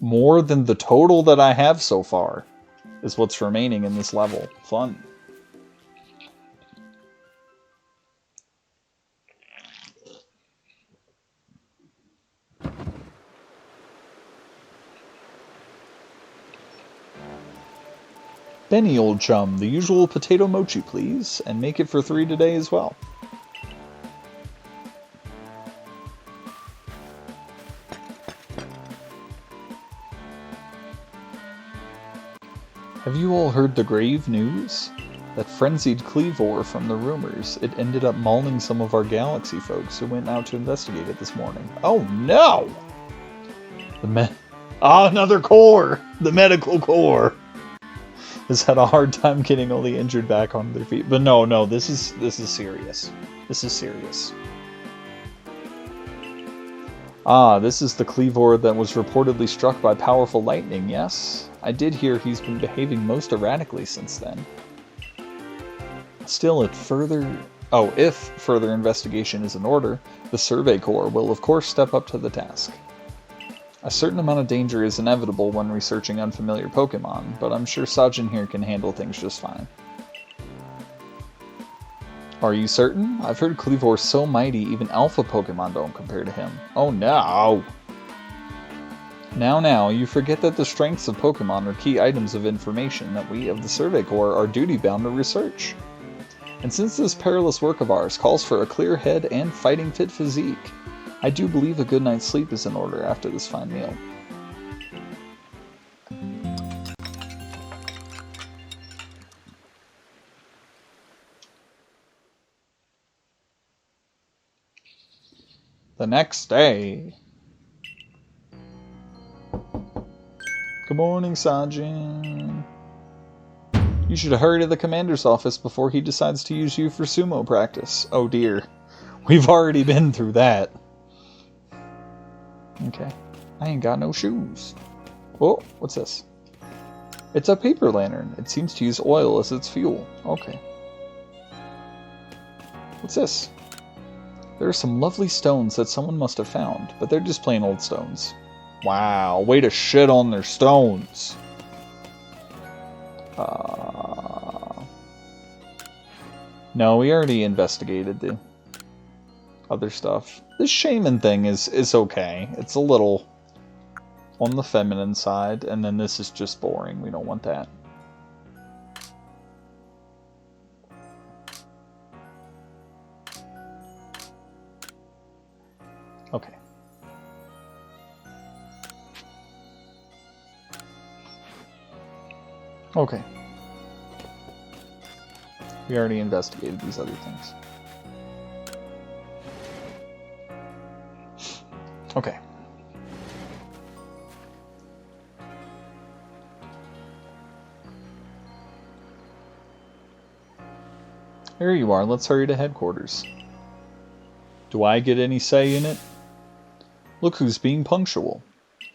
More than the total that I have so far is what's remaining in this level. Fun. Benny, old chum, the usual potato mochi, please, and make it for 3 today as well. Have you all heard the grave news? That frenzied Cleavor from the rumors, it ended up mauling some of our galaxy folks who went out to investigate it this morning. Oh no! Another core! The medical core! Has had a hard time getting all the injured back on their feet. But no, this is serious. This is serious. Ah, this is the Cleavor that was reportedly struck by powerful lightning, yes? I did hear he's been behaving most erratically since then. Still, if further investigation is in order, the Survey Corps will of course step up to the task. A certain amount of danger is inevitable when researching unfamiliar Pokemon, but I'm sure Sajin here can handle things just fine. Are you certain? I've heard Cleavor's so mighty even alpha Pokemon don't compare to him. Oh no! Now, you forget that the strengths of Pokemon are key items of information that we of the Survey Corps are duty-bound to research. And since this perilous work of ours calls for a clear head and fighting-fit physique, I do believe a good night's sleep is in order after this fine meal. The next day. Good morning, Sajin. You should hurry to the commander's office before he decides to use you for sumo practice. Oh dear. We've already been through that. Okay. I ain't got no shoes. Oh, what's this? It's a paper lantern. It seems to use oil as its fuel. Okay. What's this? There are some lovely stones that someone must have found, but they're just plain old stones. Wow, way to shit on their stones. No, we already investigated the other stuff. This shaman thing is okay. It's a little on the feminine side, and then this is just boring. We don't want that. Okay. Okay. We already investigated these other things. Okay. Here you are. Let's hurry to headquarters. Do I get any say in it? Look who's being punctual.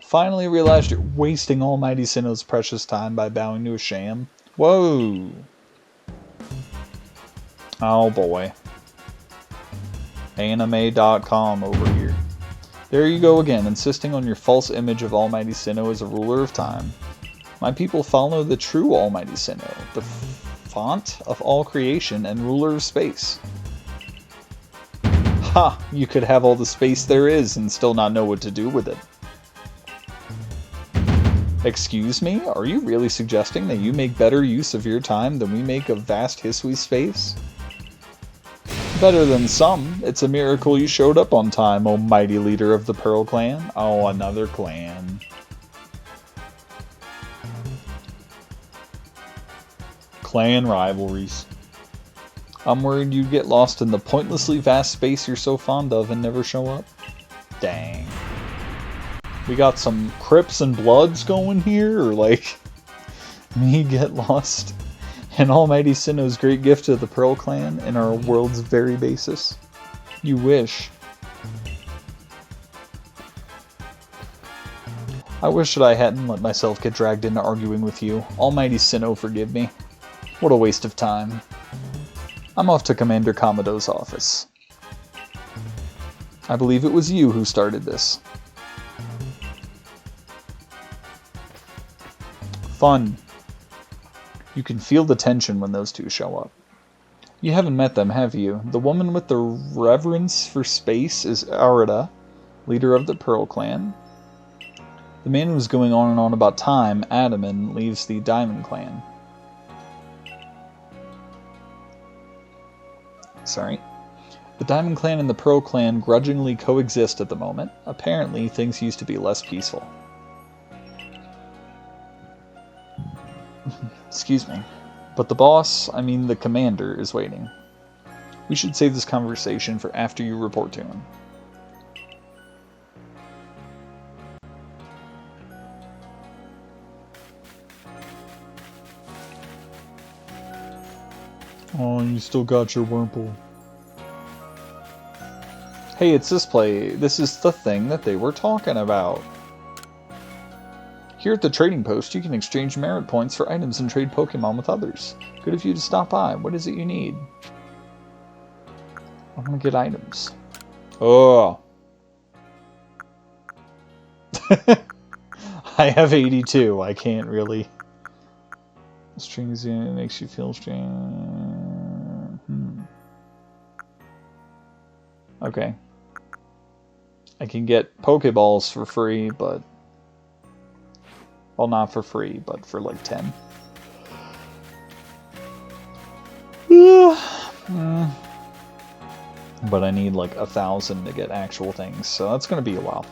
Finally realized you're wasting Almighty Sinnoh's precious time by bowing to a sham. Whoa! Oh boy. Anime.com over here. There you go again, insisting on your false image of Almighty Sinnoh as a ruler of time. My people follow the true Almighty Sinnoh, the font of all creation and ruler of space. Ha! You could have all the space there is and still not know what to do with it. Excuse me? Are you really suggesting that you make better use of your time than we make of vast Hisui space? Better than some. It's a miracle you showed up on time, oh mighty leader of the Pearl Clan. Oh, another clan. Clan rivalries. I'm worried you'd get lost in the pointlessly vast space you're so fond of and never show up. Dang. We got some Crips and Bloods going here, or like me get lost in Almighty Sinnoh's great gift to the Pearl Clan and our world's very basis. You wish. I wish that I hadn't let myself get dragged into arguing with you. Almighty Sinnoh, forgive me. What a waste of time. I'm off to Commander Kamado's office. I believe it was you who started this. Fun. You can feel the tension when those two show up. You haven't met them, have you? The woman with the reverence for space is Arida, leader of the Pearl Clan. The man who's going on and on about time, Adaman, leaves the Diamond Clan. Sorry. The Diamond Clan and the Pearl Clan grudgingly coexist at the moment. Apparently, things used to be less peaceful. Excuse me. But the boss, I mean the commander, is waiting. We should save this conversation for after you report to him. Oh, you still got your Wurmple. Hey, it's this play. This is the thing that they were talking about. Here at the trading post, you can exchange merit points for items and trade Pokemon with others. Good of you to stop by. What is it you need? I want to get items. Oh. I have 82. I can't really. Strings in, it makes you feel strange. Okay. I can get Pokeballs for free, but... Well, not for free, but for like 10. But I need like 1,000 to get actual things, so that's going to be a while.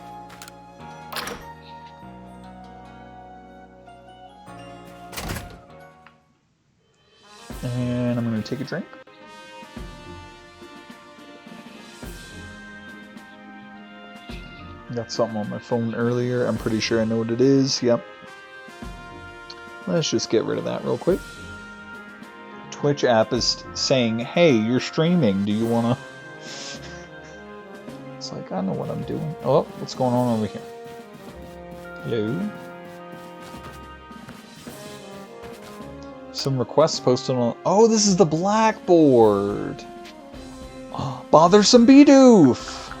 And I'm going to take a drink. Got something on my phone earlier. I'm pretty sure I know what it is. Yep. Let's just get rid of that real quick. Twitch app is saying, hey, you're streaming. Do you want to... It's like, I know what I'm doing. Oh, what's going on over here? Hello? Some requests posted on... Oh, this is the Blackboard! Oh, bothersome Bidoof!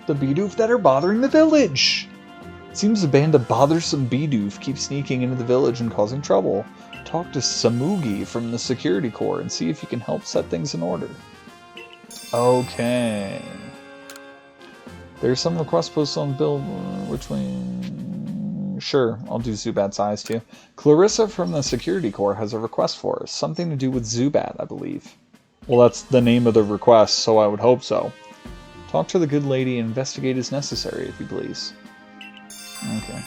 The Bidoof that are bothering the village! It seems a band of bothersome Bidoof keeps sneaking into the village and causing trouble. Talk to Samugi from the security corps and see if you can help set things in order. Okay. There's some request posts on Bill. Which one? Sure, I'll do Zubat's eyes too. Clarissa from the security corps has a request for us. Something to do with Zubat, I believe. Well, that's the name of the request, so I would hope so. Talk to the good lady and investigate as necessary, if you please. Okay.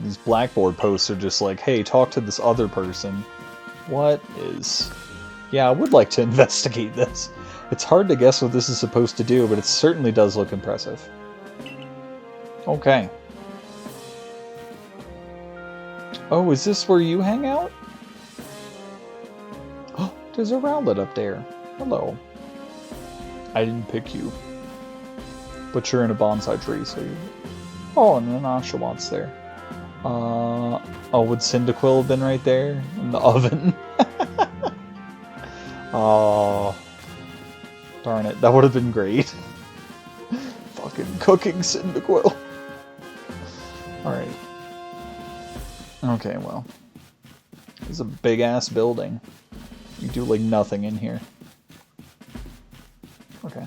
These Blackboard posts are just like, hey, talk to this other person. What is... Yeah, I would like to investigate this. It's hard to guess what this is supposed to do, but it certainly does look impressive. Okay. Oh, is this where you hang out? Oh, there's a Rowlet up there. Hello. I didn't pick you. But you're in a bonsai tree, so you... Oh, and an Oshawott there. Oh, would Cyndaquil have been right there? In the oven? Oh... Darn it, that would have been great. Fucking cooking Cyndaquil. Alright. Okay, well. This is a big-ass building. You do, like, nothing in here. Okay.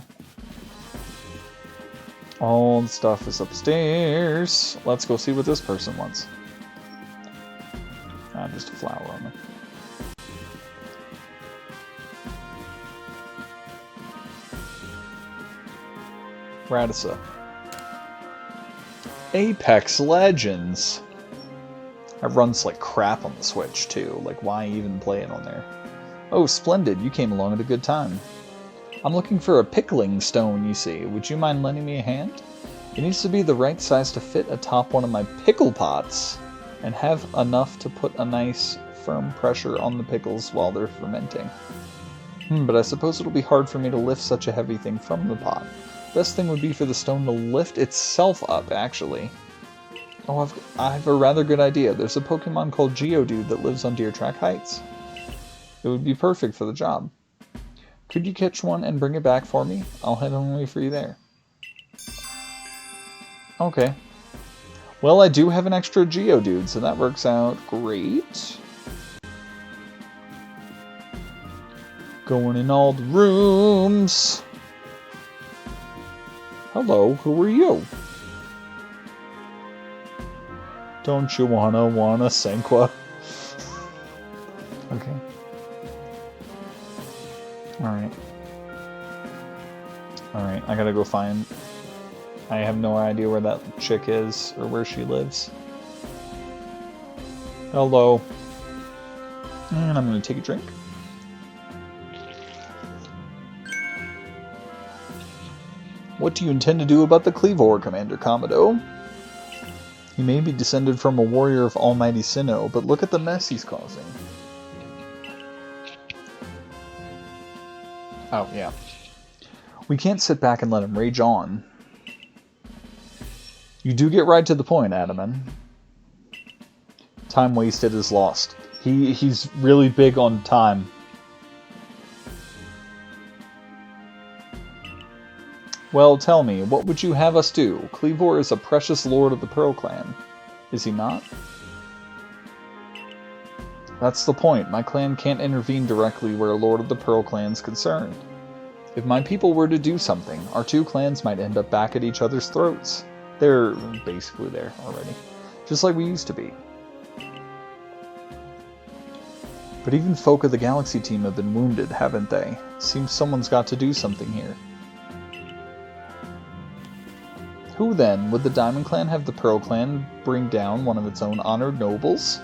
All the stuff is upstairs. Let's go see what this person wants. Ah, just a flower on there. Radissa. Apex Legends. It runs like crap on the Switch too. Like, why even play it on there? Oh, splendid. You came along at a good time. I'm looking for a pickling stone, you see. Would you mind lending me a hand? It needs to be the right size to fit atop one of my pickle pots and have enough to put a nice firm pressure on the pickles while they're fermenting. But I suppose it'll be hard for me to lift such a heavy thing from the pot. Best thing would be for the stone to lift itself up, actually. Oh, I have a rather good idea. There's a Pokemon called Geodude that lives on Deer Track Heights. It would be perfect for the job. Could you catch one and bring it back for me? I'll head on way for you there. Okay. Well, I do have an extra Geodude, so that works out great. Going in all the rooms. Hello, who are you? Don't you wanna Senqua? Okay. Alright, I gotta go find... I have no idea where that chick is, or where she lives. Hello. And I'm gonna take a drink. What do you intend to do about the Kleavor, Commander Commodore? He may be descended from a warrior of Almighty Sinnoh, but look at the mess he's causing. Oh, yeah. We can't sit back and let him rage on. You do get right to the point, Adaman. Time wasted is lost. He's really big on time. Well, tell me, what would you have us do? Kleavor is a precious lord of the Pearl Clan. Is he not? That's the point. My clan can't intervene directly where a lord of the Pearl Clan's concerned. If my people were to do something, our two clans might end up back at each other's throats. They're basically there already. Just like we used to be. But even folk of the Galaxy team have been wounded, haven't they? Seems someone's got to do something here. Who then? Would the Diamond Clan have the Pearl Clan bring down one of its own honored nobles?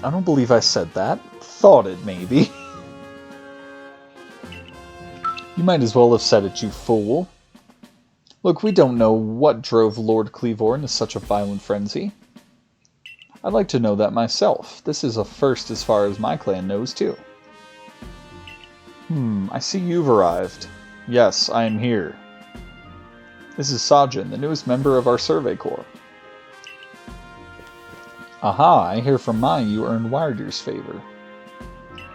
I don't believe I said that. Thought it, maybe. You might as well have said it, you fool. Look, we don't know what drove Lord Kleavor into such a violent frenzy. I'd like to know that myself. This is a first as far as my clan knows, too. I see you've arrived. Yes, I am here. This is Sajin, the newest member of our Survey Corps. Aha, I hear from Mai you earned Wyrdeer's favor.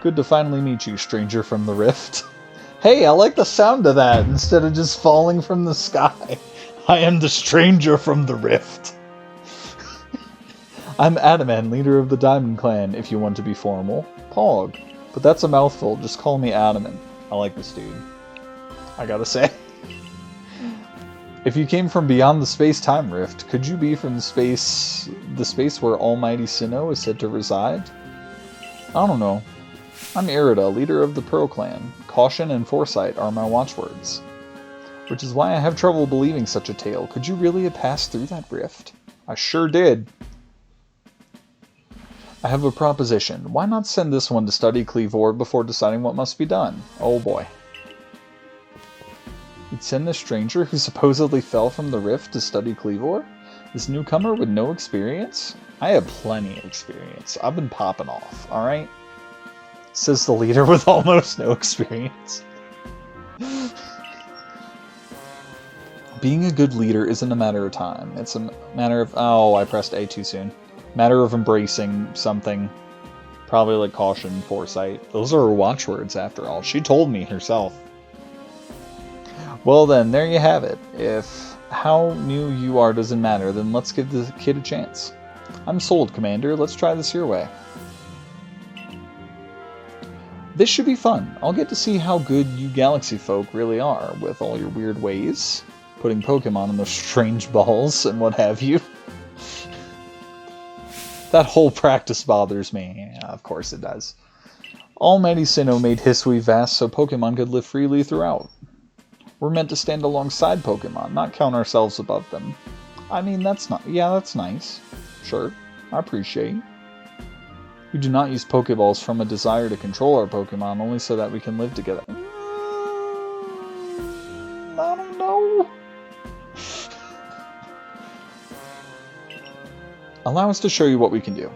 Good to finally meet you, stranger from the rift. Hey, I like the sound of that, instead of just falling from the sky. I am the stranger from the rift. I'm Adaman, leader of the Diamond Clan, if you want to be formal. Pog. But that's a mouthful, just call me Adaman. I like this dude. I gotta say. If you came from beyond the space-time rift, could you be from the space where Almighty Sinnoh is said to reside? I don't know. I'm Irida, leader of the Pearl Clan. Caution and foresight are my watchwords. Which is why I have trouble believing such a tale. Could you really have passed through that rift? I sure did. I have a proposition. Why not send this one to study Kleavor before deciding what must be done? Oh boy. You'd send this stranger who supposedly fell from the rift to study Kleavor? This newcomer with no experience? I have plenty of experience. I've been popping off, alright? Says the leader with almost no experience. Being a good leader isn't a matter of time. It's a matter of... Oh, I pressed A too soon. Matter of embracing something. Probably like caution, foresight. Those are her watchwords, after all. She told me herself. Well then, there you have it. If how new you are doesn't matter, then let's give the kid a chance. I'm sold, Commander. Let's try this your way. This should be fun. I'll get to see how good you galaxy folk really are with all your weird ways. Putting Pokemon in those strange balls and what have you. That whole practice bothers me. Yeah, of course it does. Almighty Sinnoh made Hisui vast so Pokemon could live freely throughout. We're meant to stand alongside Pokemon, not count ourselves above them. I mean, that's not... Yeah, that's nice. Sure. I appreciate. We do not use Pokeballs from a desire to control our Pokemon, only so that we can live together. I don't know. Allow us to show you what we can do.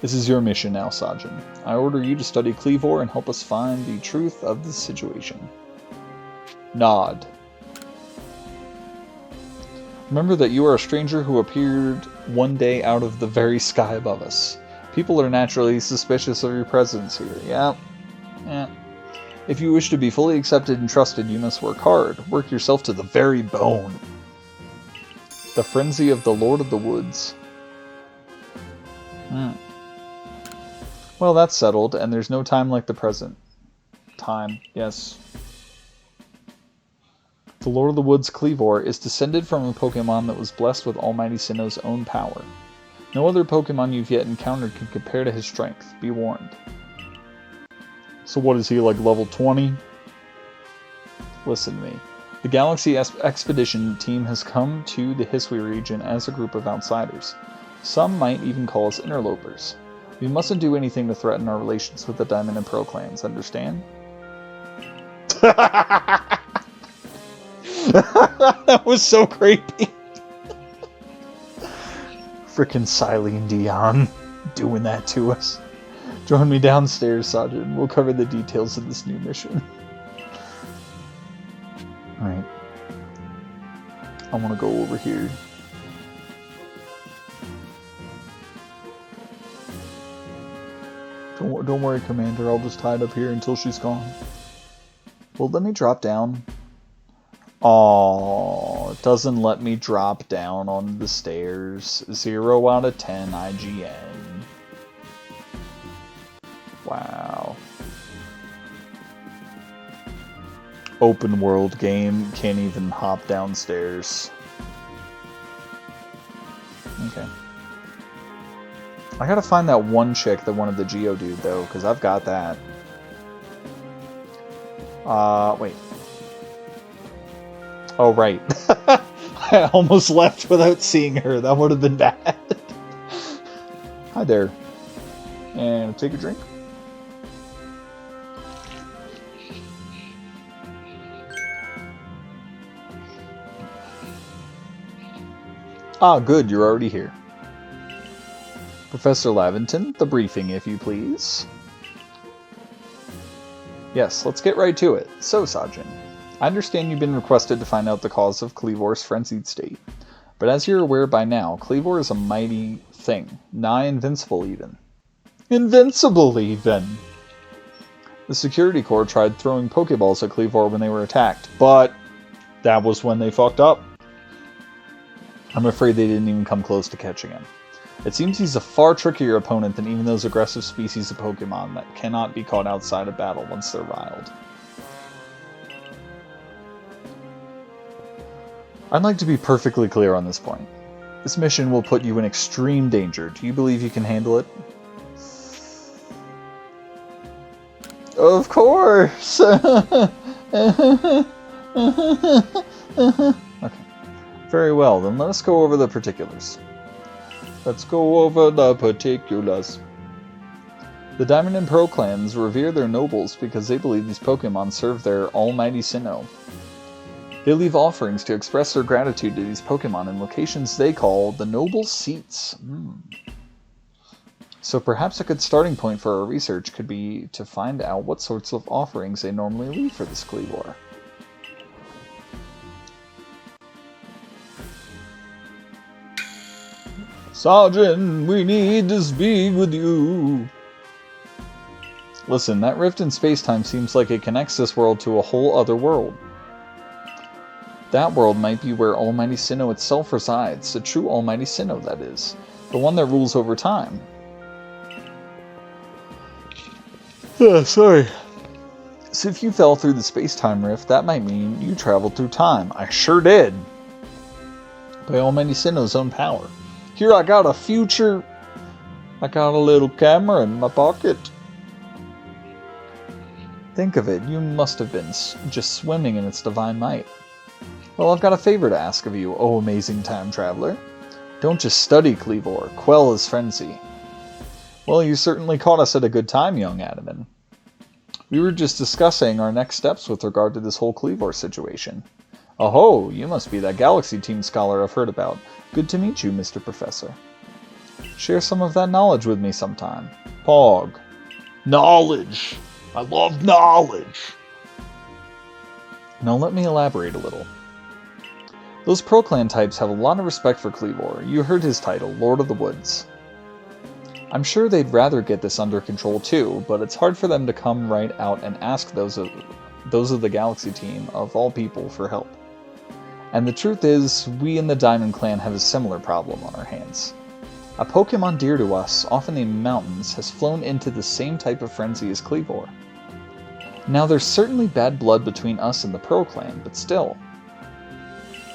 This is your mission now, Sajin. I order you to study Kleavor and help us find the truth of the situation. Nod. Remember that you are a stranger who appeared one day out of the very sky above us. People are naturally suspicious of your presence here. Yeah. If you wish to be fully accepted and trusted, you must work hard. Work yourself to the very bone. The frenzy of the Lord of the Woods. Well, that's settled, and there's no time like the present. Time, yes. The Lord of the Woods, Kleavor, is descended from a Pokemon that was blessed with Almighty Sinnoh's own power. No other Pokemon you've yet encountered can compare to his strength. Be warned. So what is he, like level 20? Listen to me. The Galaxy Expedition team has come to the Hisui region as a group of outsiders. Some might even call us interlopers. We mustn't do anything to threaten our relations with the Diamond and Pearl clans, understand? That was so creepy. Frickin' Celine Dion doing that to us. Join me downstairs, Sajin. We'll cover the details of this new mission. Alright. I want to go over here. Don't worry, Commander. I'll just hide up here until she's gone. Well, let me drop down. Oh, it doesn't let me drop down on the stairs. 0 out of 10 IGN. Wow. Open world game. Can't even hop downstairs. Okay. I gotta find that one chick that wanted the Geodude, though, because I've got that. Wait. Oh, right. I almost left without seeing her. That would have been bad. Hi there. And take a drink. Ah, good. You're already here. Professor Lavington, the briefing, if you please. Yes, let's get right to it. So, Sajin, I understand you've been requested to find out the cause of Kleavor's frenzied state. But as you're aware by now, Kleavor is a mighty thing, nigh invincible even. Invincible even! The Security Corps tried throwing Pokeballs at Kleavor when they were attacked, but that was when they fucked up. I'm afraid they didn't even come close to catching him. It seems he's a far trickier opponent than even those aggressive species of Pokemon that cannot be caught outside of battle once they're riled. I'd like to be perfectly clear on this point. This mission will put you in extreme danger. Do you believe you can handle it? Of course! Okay. Very well, then let us go over the particulars. Let's go over the particulars. The Diamond and Pearl clans revere their nobles because they believe these Pokemon serve their almighty Sinnoh. They leave offerings to express their gratitude to these Pokemon in locations they call the Noble Seats. So perhaps a good starting point for our research could be to find out what sorts of offerings they normally leave for this Kleavor. Sergeant, we need to speak with you. Listen, that rift in space-time seems like it connects this world to a whole other world. That world might be where Almighty Sinnoh itself resides, the true Almighty Sinnoh, that is. The one that rules over time. Sorry. So if you fell through the space-time rift, that might mean you traveled through time. I sure did. By Almighty Sinnoh's own power. Here I got a future... I got a little camera in my pocket. Think of it, you must have been just swimming in its divine might. Well, I've got a favor to ask of you, oh amazing time traveler. Don't just study Cleavor, quell his frenzy. Well, you certainly caught us at a good time, young Adaman. We were just discussing our next steps with regard to this whole Cleavor situation. Oh, you must be that Galaxy Team scholar I've heard about. Good to meet you, Mr. Professor. Share some of that knowledge with me sometime. Pog. Knowledge! I love knowledge! Now let me elaborate a little. Those Pro-Clan types have a lot of respect for Cleavor. You heard his title, Lord of the Woods. I'm sure they'd rather get this under control too, but it's hard for them to come right out and ask those of the Galaxy Team, of all people, for help. And the truth is, we in the Diamond Clan have a similar problem on our hands. A Pokemon dear to us, often in the mountains, has flown into the same type of frenzy as Cleavor. Now there's certainly bad blood between us and the Pro-Clan, but still.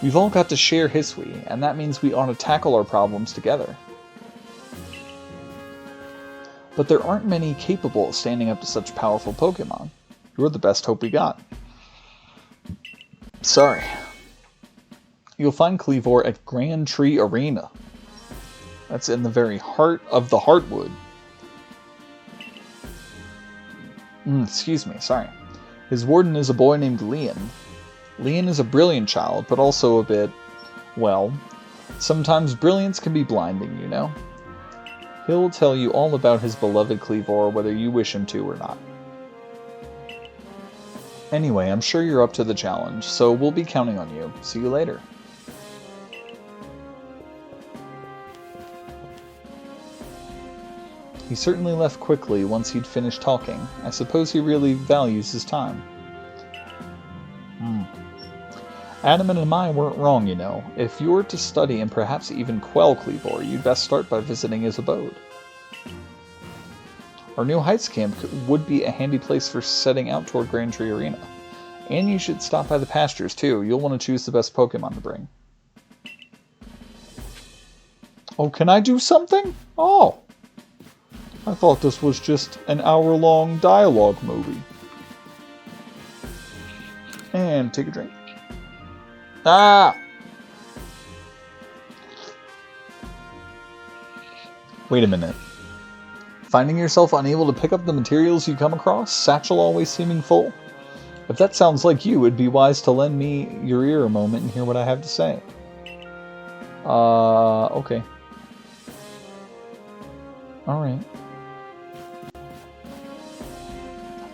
We've all got to share Hisui, and that means we ought to tackle our problems together. But there aren't many capable of standing up to such powerful Pokemon. You're the best hope we got. Sorry. You'll find Cleavor at Grand Tree Arena. That's in the very heart of the Heartwood. Excuse me, sorry. His warden is a boy named Leon. Leon is a brilliant child, but also a bit, well, sometimes brilliance can be blinding, you know? He'll tell you all about his beloved Cleavor, whether you wish him to or not. Anyway, I'm sure you're up to the challenge, so we'll be counting on you. See you later. He certainly left quickly once he'd finished talking. I suppose he really values his time. Adaman and I weren't wrong, you know. If you were to study and perhaps even quell Cleavor, you'd best start by visiting his abode. Our New Heights camp would be a handy place for setting out toward Grand Tree Arena. And you should stop by the pastures, too. You'll want to choose the best Pokemon to bring. Oh, can I do something? Oh! I thought this was just an hour-long dialogue movie. And take a drink. Ah! Wait a minute. Finding yourself unable to pick up the materials you come across? Satchel always seeming full? If that sounds like you, it'd be wise to lend me your ear a moment and hear what I have to say. Okay. Alright.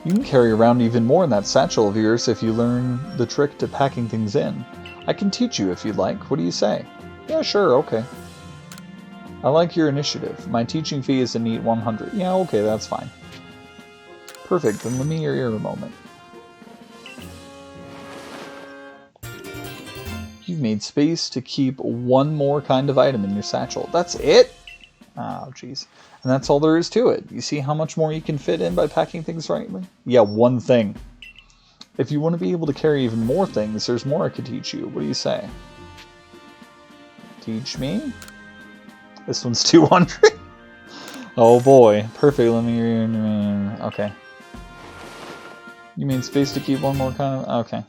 You can carry around even more in that satchel of yours if you learn the trick to packing things in. I can teach you if you'd like. What do you say? Yeah, sure, okay. I like your initiative. My teaching fee is a neat 100. Yeah, okay, that's fine. Perfect, then lend me your ear a moment. You've made space to keep one more kind of item in your satchel. That's it? Oh, jeez. And that's all there is to it. You see how much more you can fit in by packing things rightly? Yeah, one thing. If you want to be able to carry even more things, there's more I could teach you. What do you say? Teach me? This one's 200. Oh boy. Perfect. Let me... Okay. You mean space to keep one more kind of... Okay.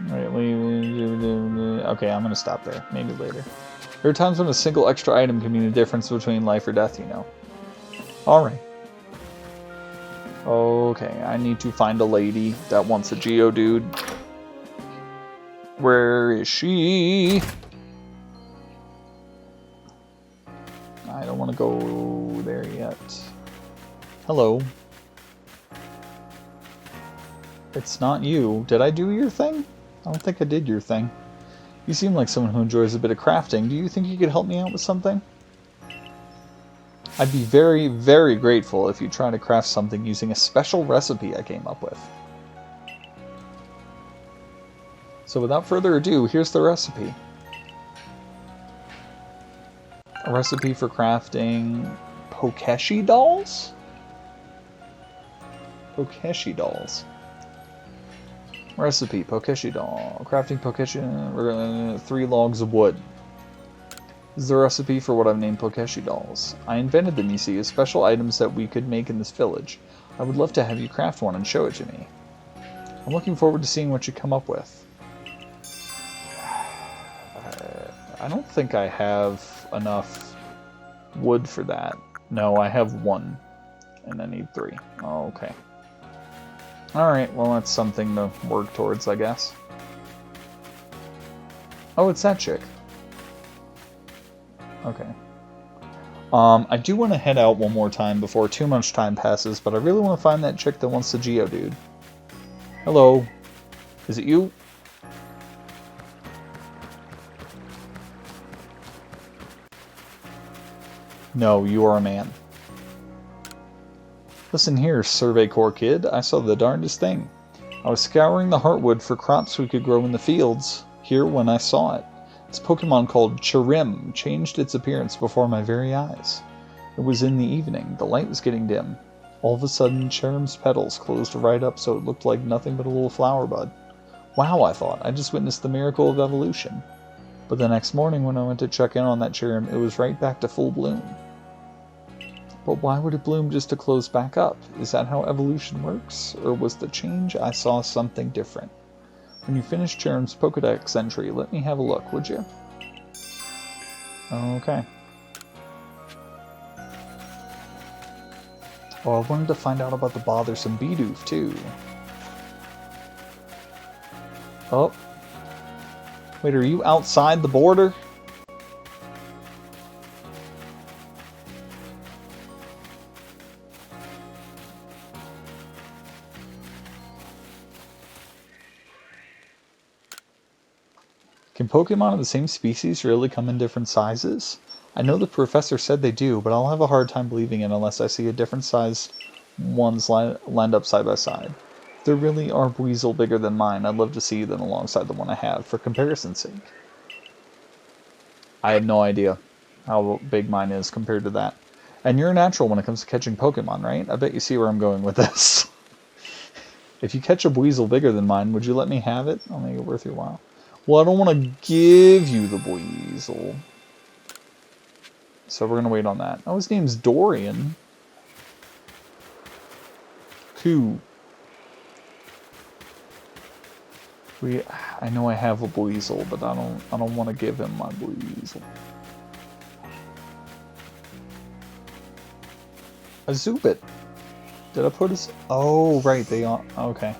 Alright, okay, I'm gonna stop there. Maybe later. There are times when a single extra item can mean the difference between life or death, you know. Alright. Okay, I need to find a lady that wants a Geodude. Where is she? I don't want to go there yet. Hello. It's not you. Did I do your thing? I don't think I did your thing. You seem like someone who enjoys a bit of crafting. Do you think you could help me out with something? I'd be very, very grateful if you try to craft something using a special recipe I came up with. So without further ado, here's the recipe. A recipe for crafting Pokeshi dolls? Pokeshi dolls. Recipe, Pokeshi doll. Crafting Pokeshi... 3 logs of wood. This is the recipe for what I've named Pokeshi dolls. I invented them, you see, as special items that we could make in this village. I would love to have you craft one and show it to me. I'm looking forward to seeing what you come up with. I don't think I have enough wood for that. No, I have 1. And I need 3. Oh, okay. Alright, well that's something to work towards, I guess. Oh, it's that chick. Okay. I do want to head out one more time before too much time passes, but I really want to find that chick that wants the Geodude. Hello. Is it you? No, you are a man. Listen here, Survey Corps kid. I saw the darndest thing. I was scouring the heartwood for crops we could grow in the fields here when I saw it. This Pokemon called Chirim changed its appearance before my very eyes. It was in the evening. The light was getting dim. All of a sudden, Chirim's petals closed right up so it looked like nothing but a little flower bud. Wow, I thought. I just witnessed the miracle of evolution. But the next morning when I went to check in on that Chirim, it was right back to full bloom. But why would it bloom just to close back up? Is that how evolution works? Or was the change I saw something different? When you finish Chirim's Pokedex entry, let me have a look, would you? Okay. Oh, I wanted to find out about the bothersome Bidoof, too. Oh. Wait, are you outside the border? Can Pokemon of the same species really come in different sizes? I know the professor said they do, but I'll have a hard time believing it unless I see a different sized ones lined up side by side. If there really are Weasel bigger than mine, I'd love to see them alongside the one I have, for comparison's sake. I have no idea how big mine is compared to that. And you're a natural when it comes to catching Pokemon, right? I bet you see where I'm going with this. If you catch a Weasel bigger than mine, would you let me have it? I'll make it worth your while. Well, I don't want to give you the Weasel. So we're going to wait on that. Oh, his name's Dorian. Cool. I know I have a Weasel, but I don't want to give him my Weasel. A Zubat. Did I put his... Oh, right, they are... Okay.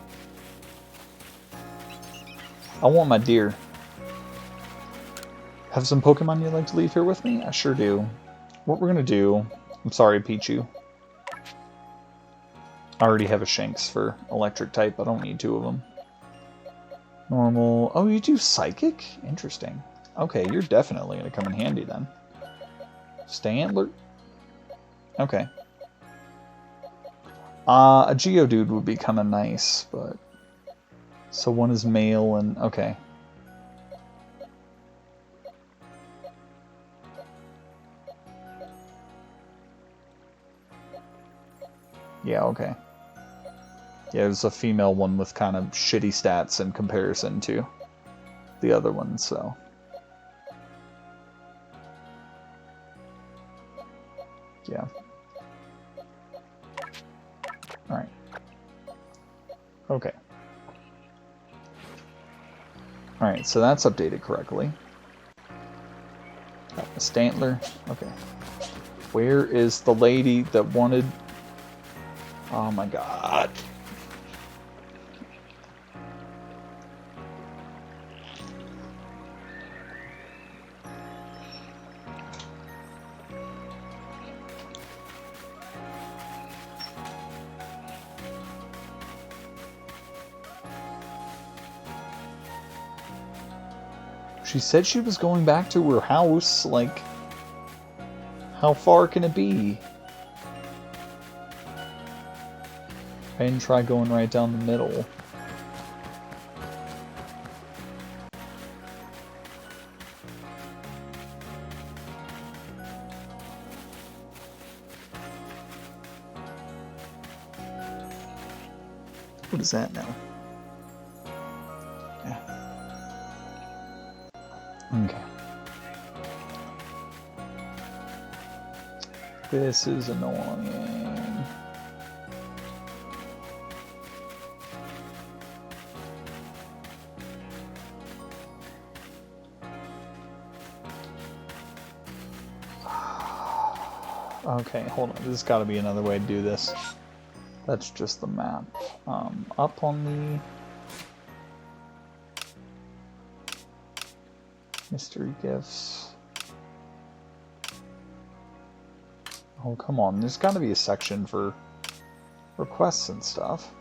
I want my deer. Have some Pokemon you'd like to leave here with me? I sure do. What we're going to do... I'm sorry, Pichu. I already have a Shanks for electric type. I don't need 2 of them. Normal... Oh, you do Psychic? Interesting. Okay, you're definitely going to come in handy then. Stantler? Okay. A Geodude would be kind of nice, but... So one is male and... Okay. Yeah, okay. Yeah, there's a female one with kind of shitty stats in comparison to the other one, so... Yeah. Alright. Okay. Alright, so that's updated correctly. Got the Stantler. Okay. Where is the lady that wanted... Oh my god. She said she was going back to her house, like... How far can it be? I didn't try going right down the middle. What is that now? Yeah. Okay. This is annoying. Okay, hold on. There's got to be another way to do this. That's just the map. Up on the mystery gifts. Oh, come on. There's got to be a section for requests and stuff.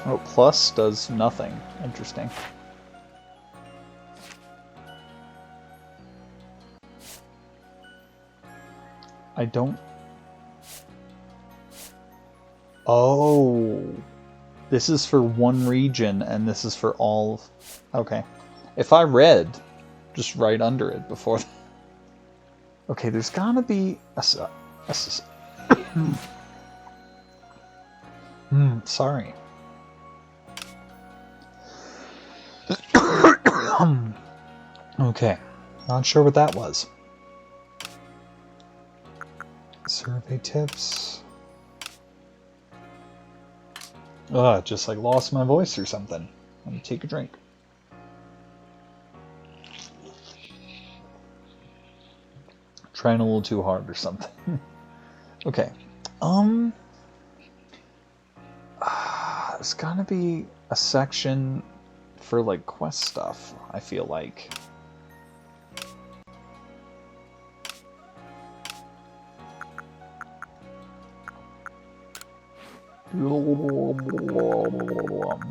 Oh, plus does nothing. Interesting. I don't... Oh! This is for one region, and this is for all... Okay. If I read, just right under it before... Okay, there's gotta be a... Sorry. Okay, not sure what that was. Survey tips. Ugh, just like lost my voice or something. Let me take a drink. Trying a little too hard or something. Okay. There's gotta be a section for like quest stuff, I feel like.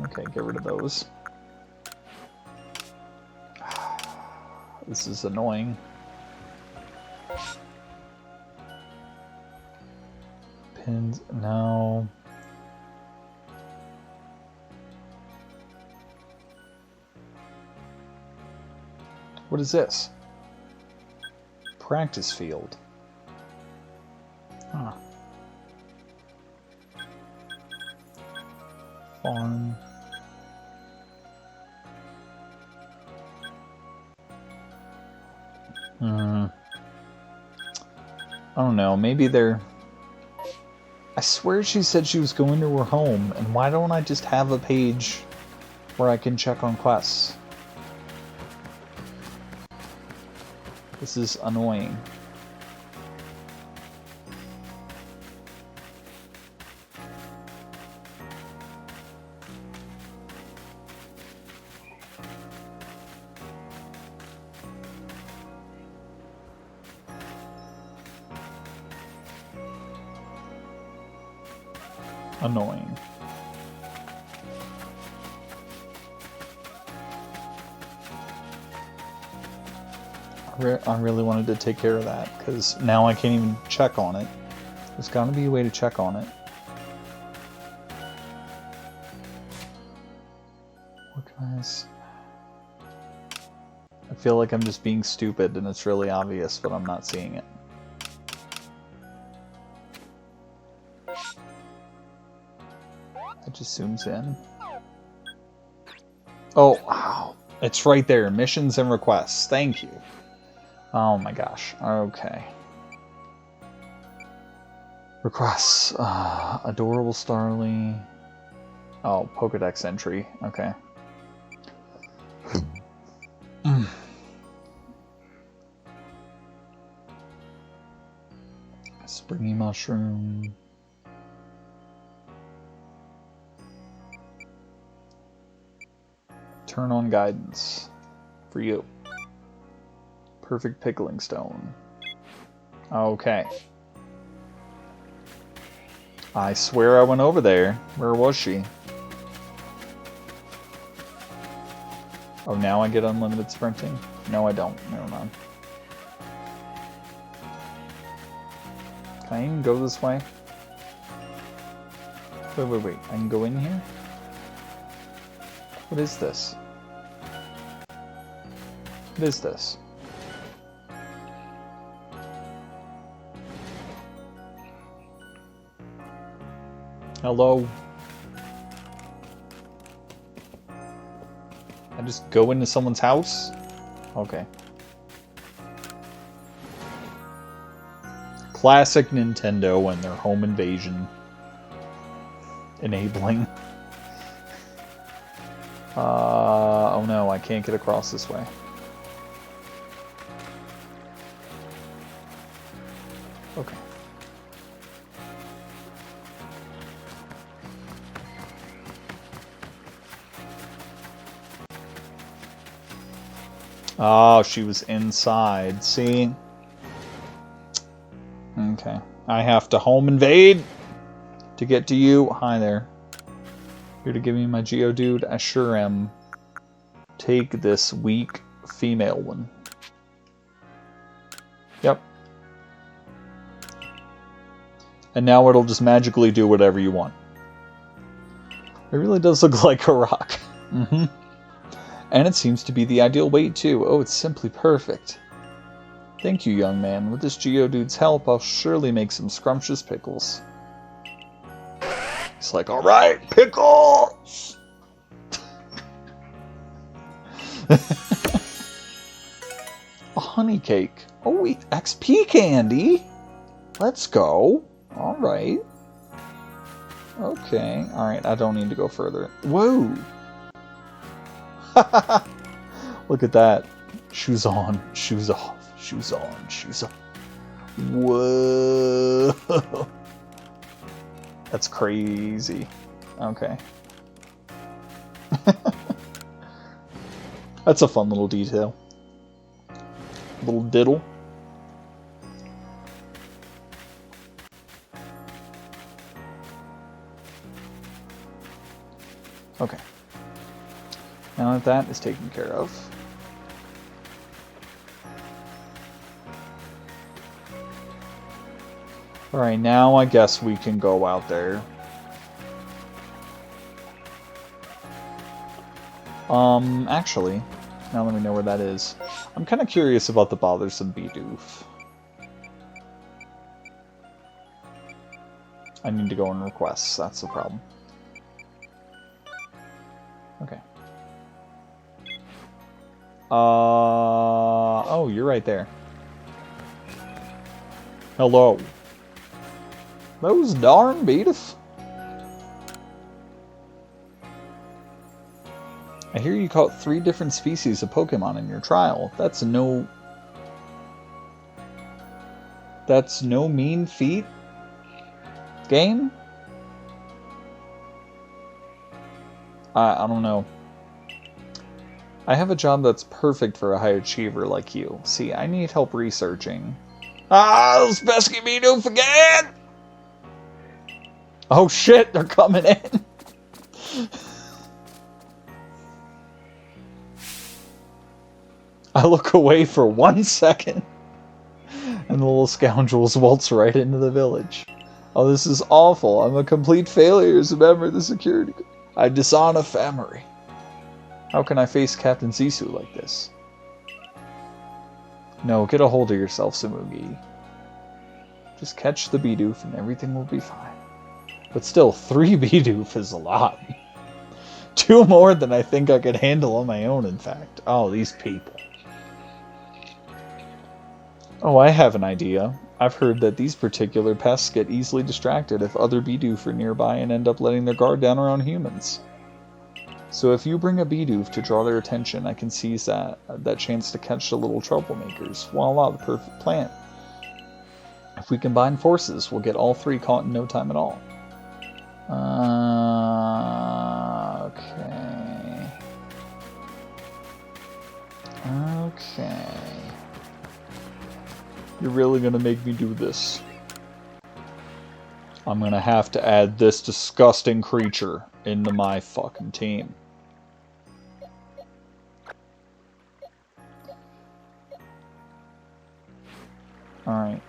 Okay, get rid of those. This is annoying. Pins, no. What is this? Practice field. Huh. Farm. I don't know, maybe they're... I swear she said she was going to her home, and why don't I just have a page where I can check on quests? This is annoying. Annoying. I really wanted to take care of that, because now I can't even check on it. There's got to be a way to check on it. Organize. I feel like I'm just being stupid and it's really obvious, but I'm not seeing it. It just zooms in. Oh, wow. It's right there. Missions and requests. Thank you. Oh my gosh. Okay. Requests. Adorable Starly. Oh, Pokedex entry. Okay. Springy Mushroom. Turn on guidance. For you. Perfect Pickling Stone. Okay. I swear I went over there. Where was she? Oh, now I get unlimited sprinting? No, I don't. Never mind. Can I even go this way? Wait. I can go in here? What is this? What is this? Hello? I just go into someone's house? Okay. Classic Nintendo and their home invasion. Enabling. Oh no, I can't get across this way. Okay. Oh, she was inside. See? Okay. I have to home invade to get to you. Hi there. Here to give me my Geodude? I sure am. Take this weak female one. Yep. And now it'll just magically do whatever you want. It really does look like a rock. Mm-hmm. And it seems to be the ideal weight, too. Oh, it's simply perfect. Thank you, young man. With this Geodude's help, I'll surely make some scrumptious pickles. It's like, alright, pickles! A honey cake. Oh, wait, XP candy? Let's go. Alright. Okay. Alright, I don't need to go further. Whoa! Look at that. Shoes on, shoes off, shoes on, shoes off. Whoa! That's crazy. Okay. That's a fun little detail. Little diddle. Okay. Now that that is taken care of. Alright, now I guess we can go out there. Actually, now let me know where that is. I'm kind of curious about the bothersome BIDOOF. I need to go in requests, that's the problem. Okay. Oh, you're right there. Hello. Those darn BIDOOF. I hear you caught 3 different species of Pokemon in your trial. That's no mean feat, game? I don't know. I have a job that's perfect for a high achiever like you. See, I need help researching. Ah, those pesky BIDOOF again! Oh shit, they're coming in! I look away for 1 second, and the little scoundrels waltz right into the village. Oh, this is awful. I'm a complete failure as a member of the security. I dishonor family. How can I face Captain Zissou like this? No, get a hold of yourself, Samugi. Just catch the BIDOOF and everything will be fine. But still, 3 BIDOOF is a lot. 2 more than I think I could handle on my own, in fact. Oh, these people. Oh, I have an idea. I've heard that these particular pests get easily distracted if other BIDOOF are nearby and end up letting their guard down around humans. So if you bring a BIDOOF to draw their attention, I can seize that chance to catch the little troublemakers. Voila, the perfect plan. If we combine forces, we'll get all 3 caught in no time at all. Okay. Okay. You're really gonna make me do this. I'm gonna have to add this disgusting creature into my fucking team. Alright.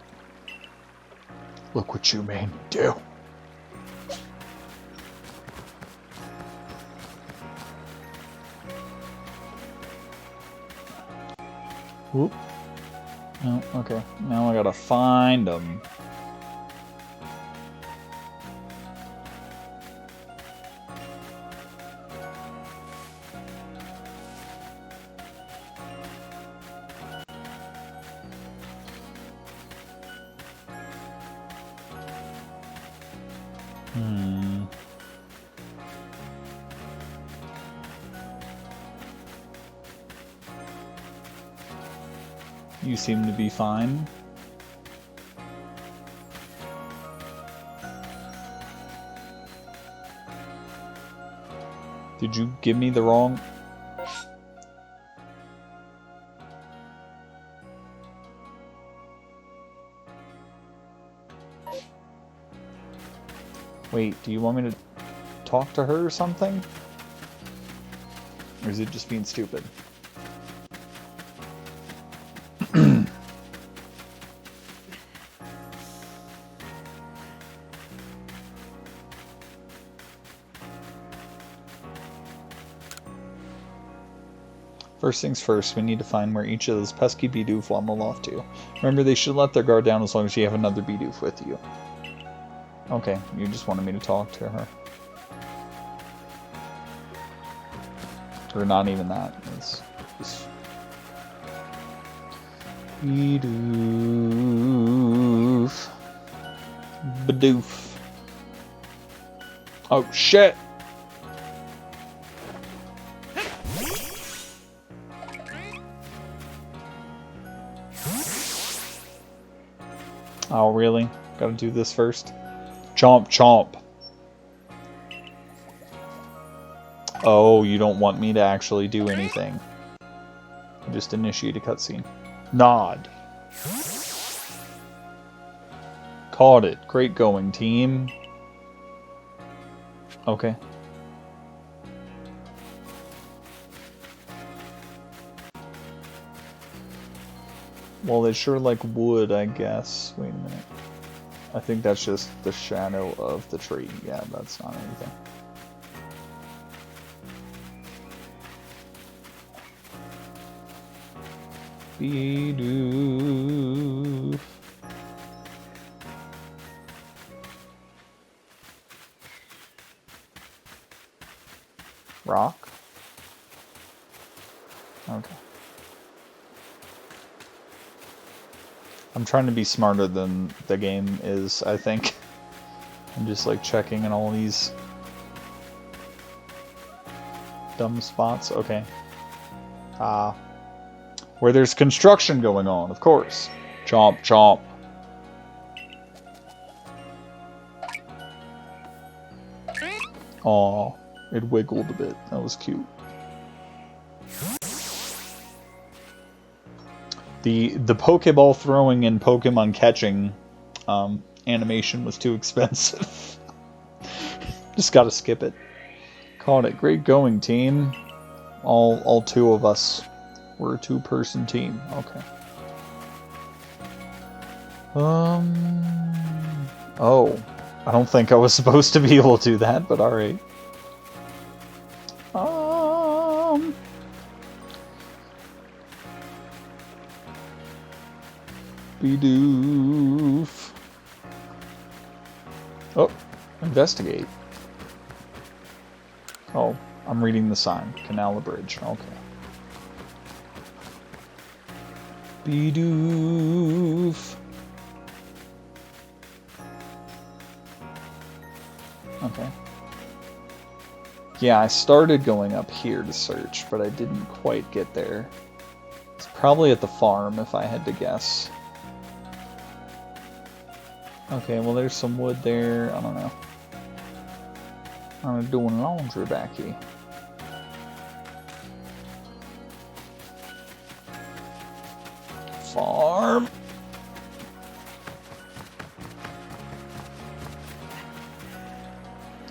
Look what you made me do. Whoop. Oh, okay. Now I gotta find them. You seem to be fine. Did you give me the wrong... Wait, do you want me to talk to her or something? Or is it just being stupid? First things first, we need to find where each of those pesky BIDOOF waddle off to. Remember, they should let their guard down as long as you have another BIDOOF with you. Okay, you just wanted me to talk to her. Or not even that. It's just... BIDOOF. BIDOOF. Oh, shit! Oh, really? Gotta do this first? Chomp, chomp. Oh, you don't want me to actually do anything. Just initiate a cutscene. Nod. Caught it. Great going, team. Okay. Well, they sure like wood, I guess. Wait a minute. I think that's just the shadow of the tree. Yeah, that's not anything. BIDOOF. Rock? Okay. I'm trying to be smarter than the game is, I think. I'm just like checking in all these dumb spots. Okay. Where there's construction going on, of course. Chomp, chomp. Aw, it wiggled a bit. That was cute. The Pokeball throwing and Pokemon catching animation was too expensive. Just gotta skip it. Caught it. Great going, team. All two of us. We're a two-person team. Okay. Oh. I don't think I was supposed to be able to do that, but alright. BIDOOF. Oh, investigate. Oh, I'm reading the sign. Canal Bridge. Okay. BIDOOF. Okay. Yeah, I started going up here to search, but I didn't quite get there. It's probably at the farm, if I had to guess. Okay, well there's some wood there. I don't know. I'm doing laundry back here. Farm.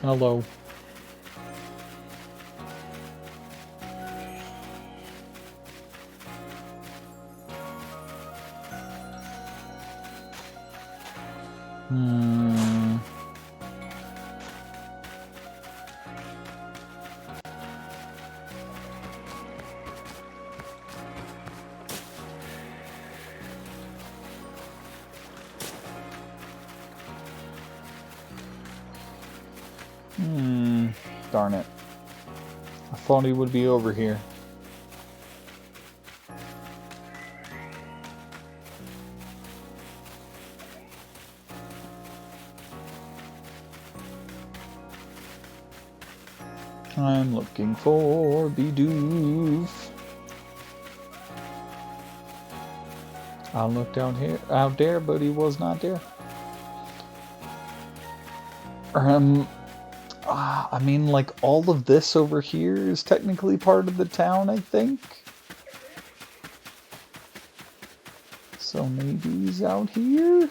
Hello. Darn it. I thought he would be over here. I'm looking for BIDOOF. I looked out there, but he was not there. I mean, like, all of this over here is technically part of the town, I think. So maybe he's out here?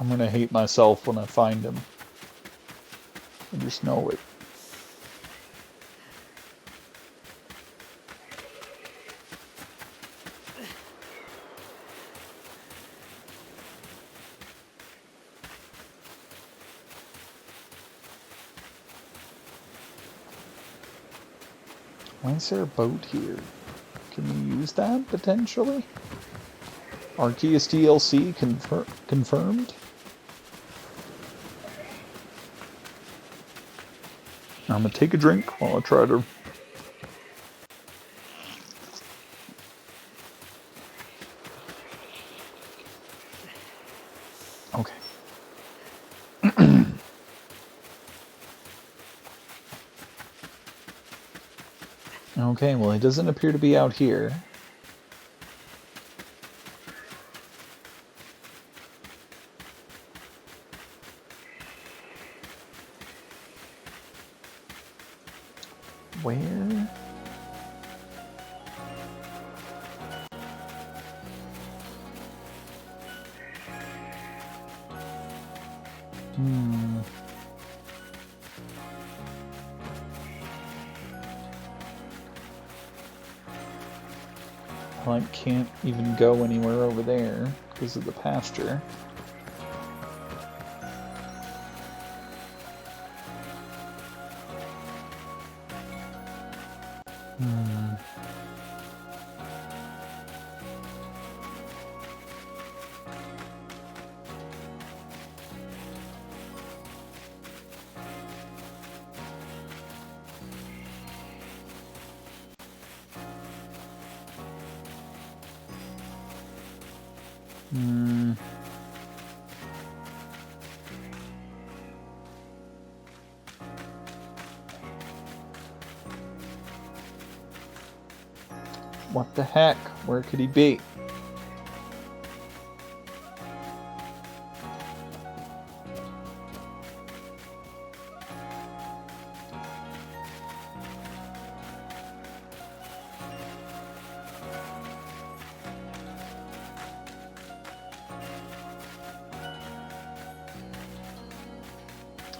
I'm gonna hate myself when I find him. I just know it. Why is there a boat here? Can we use that, potentially? Arceus DLC confirmed? I'm gonna take a drink while I try to... Okay. Okay, well, he doesn't appear to be out here. Where? I can't even go anywhere over there because of the pasture. What the heck? Where could he be?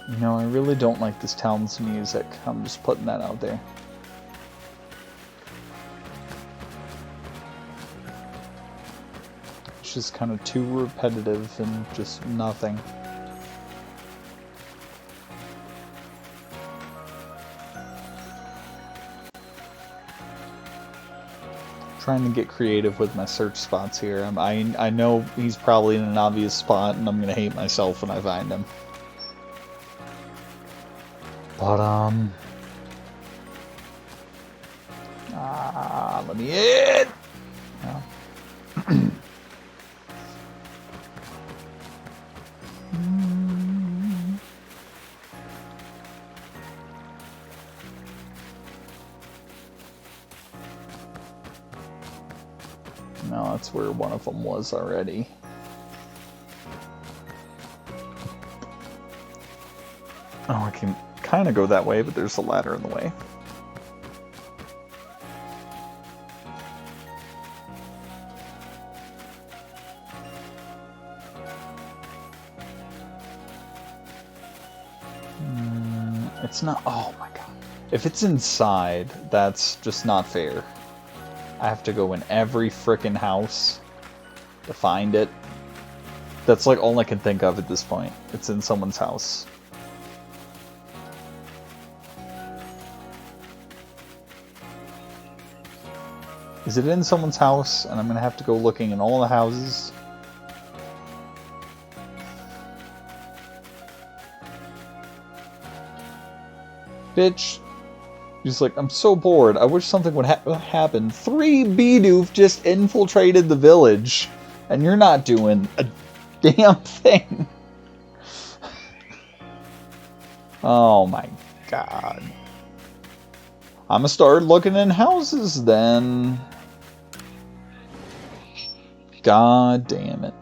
You know, I really don't like this town's music. I'm just putting that out there. It's just kind of too repetitive and just nothing. Trying to get creative with my search spots here. I know he's probably in an obvious spot, and I'm gonna hate myself when I find him. But let me in. No. No, that's where one of them was already. Oh, I can kind of go that way, but there's a ladder in the way. It's not... Oh my god. If it's inside, that's just not fair. I have to go in every frickin' house to find it. That's like all I can think of at this point. It's in someone's house. Is it in someone's house? And I'm gonna have to go looking in all the houses. Bitch. He's like, I'm so bored. I wish something would happen. 3 Bidoof just infiltrated the village. And you're not doing a damn thing. Oh my god. I'm gonna start looking in houses then. God damn it.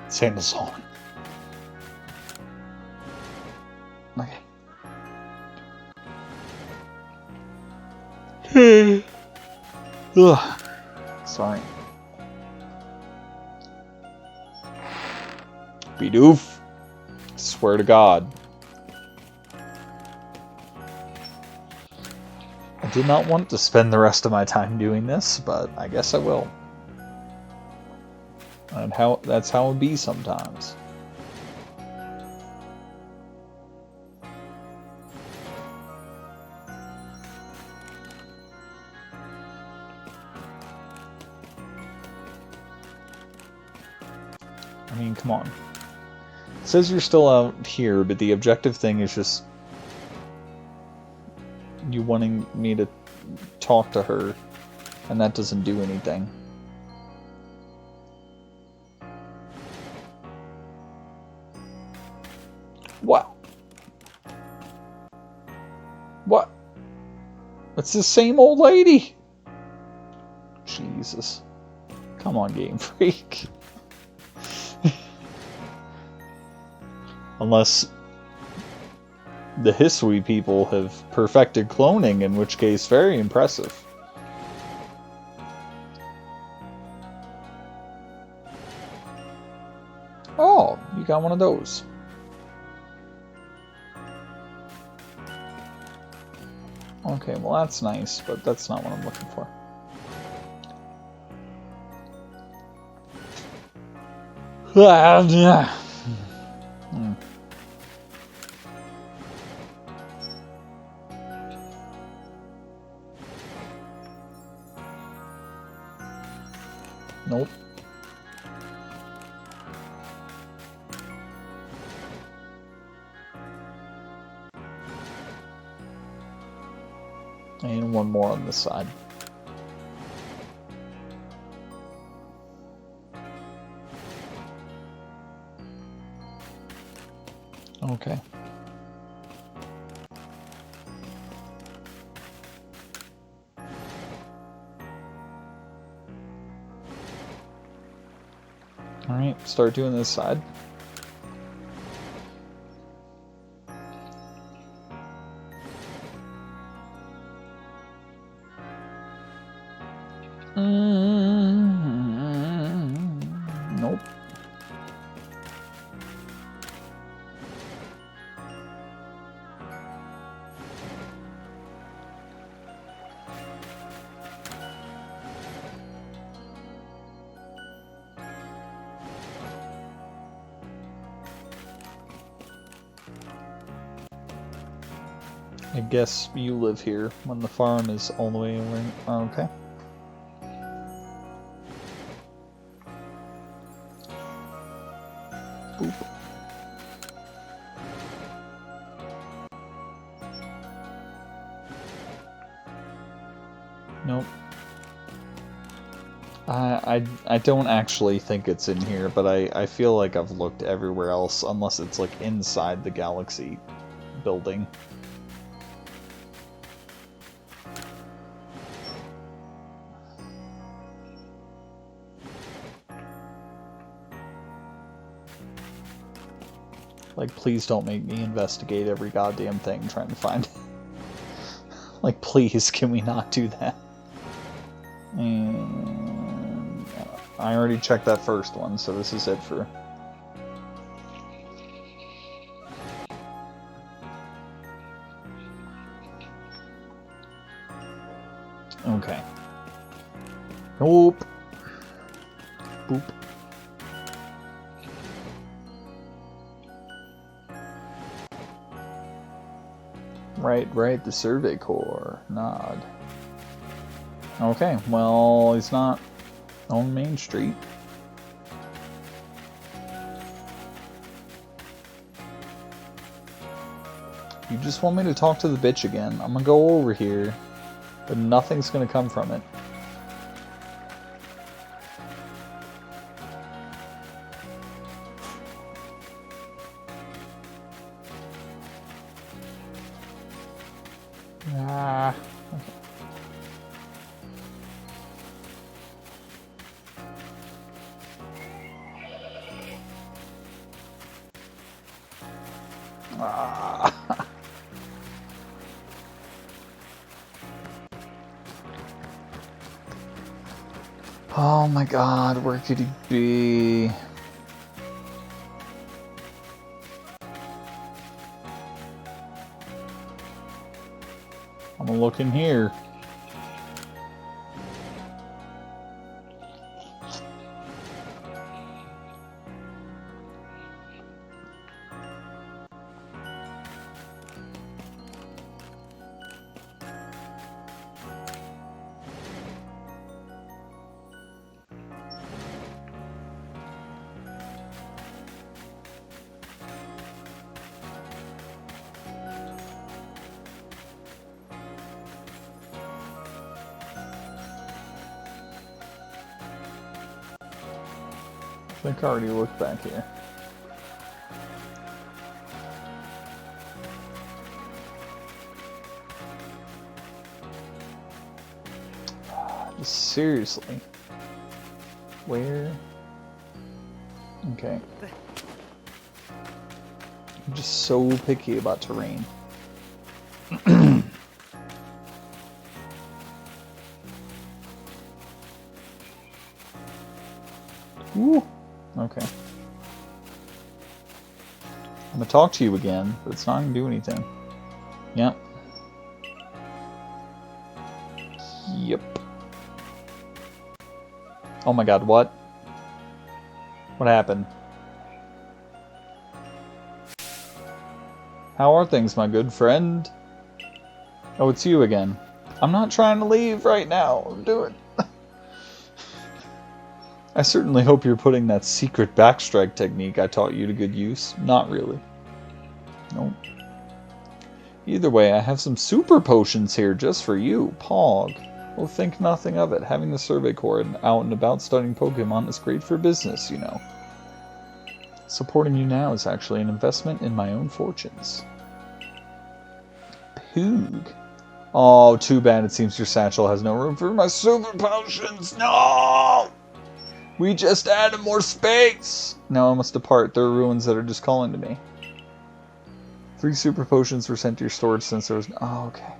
Sandals on. Okay. Ugh. Sorry. Bidoof. Swear to God. I did not want to spend the rest of my time doing this, but I guess I will. And that's how it be sometimes. I mean, come on. It says you're still out here, but the objective thing is just you wanting me to talk to her, and that doesn't do anything. What? What? It's the same old lady. Jesus. Come on, Game Freak. Unless the Hisui people have perfected cloning, in which case, very impressive. Oh, you got one of those. Okay, well that's nice, but that's not what I'm looking for. Nope. And one more on this side. Okay. Alright, start doing this side. Nope. I guess you live here when the farm is all the way over. Okay. Boop. Nope. I don't actually think it's in here, but I feel like I've looked everywhere else, unless it's like inside the Galaxy building. Like, please don't make me investigate every goddamn thing trying to find it. Like, please, can we not do that? And I already checked that first one, so this is it for... Okay. Nope. Boop. Right, the Survey Corps. Nod. Okay, well, he's not on Main Street. You just want me to talk to the bitch again. I'm gonna go over here, but nothing's gonna come from it. Ah, okay. Ah. Oh my god, where could he be? I'm gonna look in here. I think I already looked back here. Seriously. Where? Okay. I'm just so picky about terrain. Woo. Okay. I'm gonna talk to you again, but it's not gonna do anything. Yep. Yep. Oh my god, what? What happened? How are things, my good friend? Oh, it's you again. I'm not trying to leave right now. Do it. I certainly hope you're putting that secret backstrike technique I taught you to good use. Not really. Nope. Either way, I have some super potions here just for you, Pog. Well, think nothing of it. Having the Survey Corps out and about studying Pokemon is great for business, you know. Supporting you now is actually an investment in my own fortunes. Poog. Oh, too bad it seems your satchel has no room for my super potions. No! We just added more space! Now I must depart. There are ruins that are just calling to me. 3 super potions were sent to your storage since there was... Oh, okay.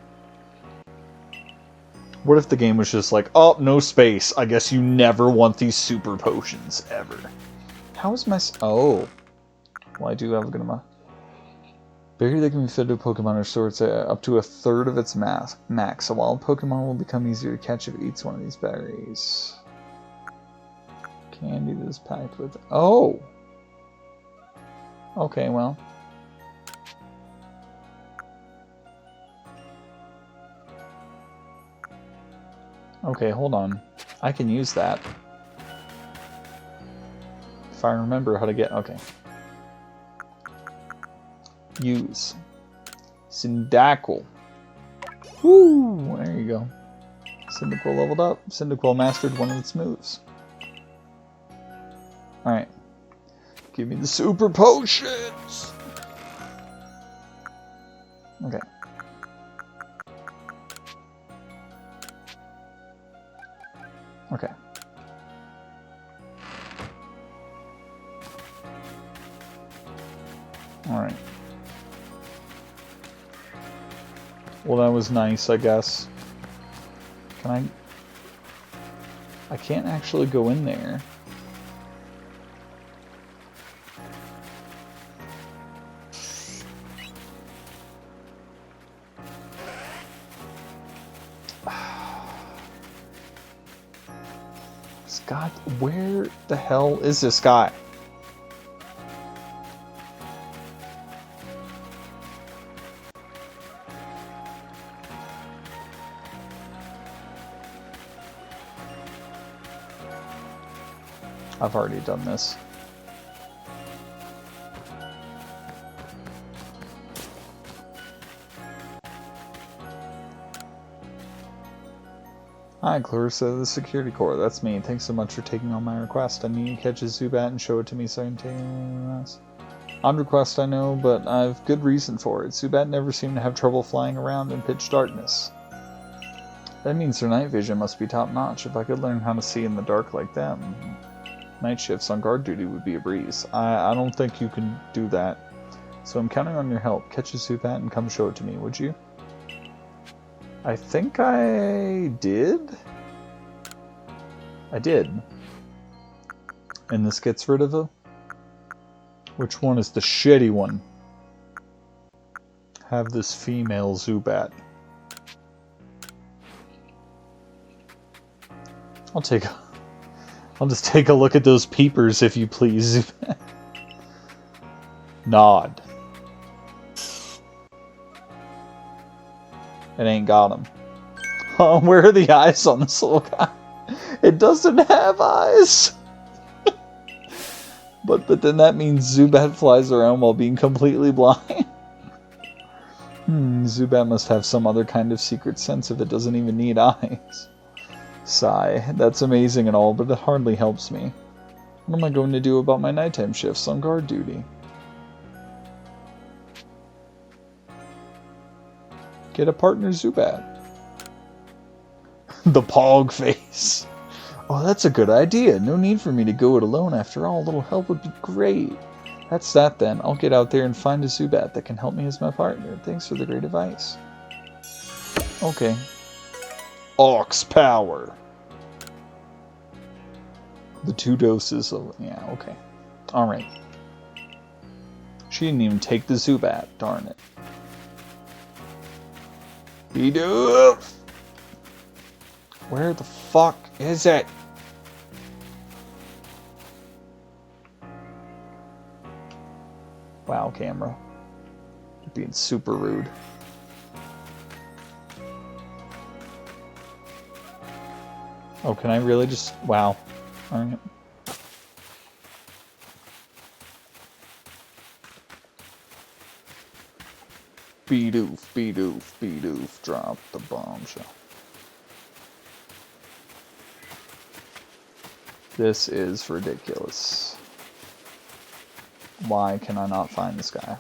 What if the game was just like, oh, no space. I guess you never want these super potions, ever. How is my... Oh. Well, I do have a good amount. Berry that can be fed to a Pokemon or stored up to 1/3 of its max. A wild Pokemon will become easier to catch if it eats one of these berries. Candy that is packed with... Oh! Okay, well. Okay, hold on. I can use that. If I remember how to get... Okay. Use. Cyndaquil. Woo! There you go. Cyndaquil leveled up. Cyndaquil mastered one of its moves. Alright. Give me the super potions! Okay. Okay. Alright. Well, that was nice, I guess. Can I... I can't actually go in there. Scott, where the hell is this guy? I've already done this. Hi, Clarissa of the Security Corps. That's me. Thanks so much for taking on my request. I need to catch a Zubat and show it to me so I can take it. Odd request, I know, but I've good reason for it. Zubat never seemed to have trouble flying around in pitch darkness. That means their night vision must be top-notch. If I could learn how to see in the dark like them, night shifts on guard duty would be a breeze. I don't think you can do that. So I'm counting on your help. Catch a Zubat and come show it to me, would you? I think I did. I did. And this gets rid of a... Which one is the shitty one? Have this female Zubat. I'll just take a look at those peepers, if you please. Nod. It ain't got him. Oh, where are the eyes on this little guy? It doesn't have eyes. but then that means Zubat flies around while being completely blind. Zubat must have some other kind of secret sense if it doesn't even need eyes. Sigh. That's amazing and all, but it hardly helps me. What am I going to do about my nighttime shifts on guard duty? Get a partner Zubat. The Pog face. Oh, that's a good idea. No need for me to go it alone. After all, a little help would be great. That's that then. I'll get out there and find a Zubat that can help me as my partner. Thanks for the great advice. Okay. Ox power. The 2 doses of... Yeah, okay. Alright. She didn't even take the Zubat. Darn it. BIDOOF! Where the fuck is it? Wow, camera. You're being super rude. Oh, can I really just... Wow. Alright. BIDOOF, BIDOOF, BIDOOF, drop the bombshell. This is ridiculous. Why can I not find this guy?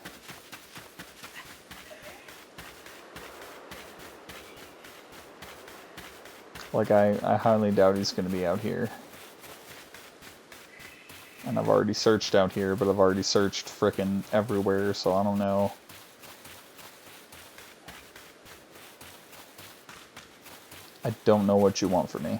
Like, I highly doubt he's going to be out here. And I've already searched out here, but I've already searched frickin' everywhere, so I don't know. I don't know what you want from me.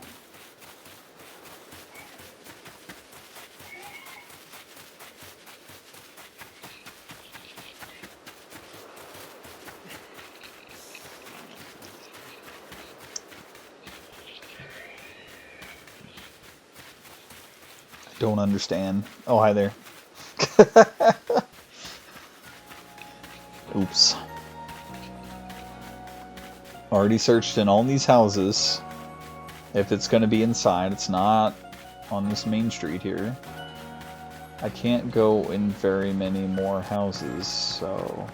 Don't understand. Oh, hi there. Oops. Already searched in all these houses. If it's going to be inside, it's not on this main street here. I can't go in very many more houses, so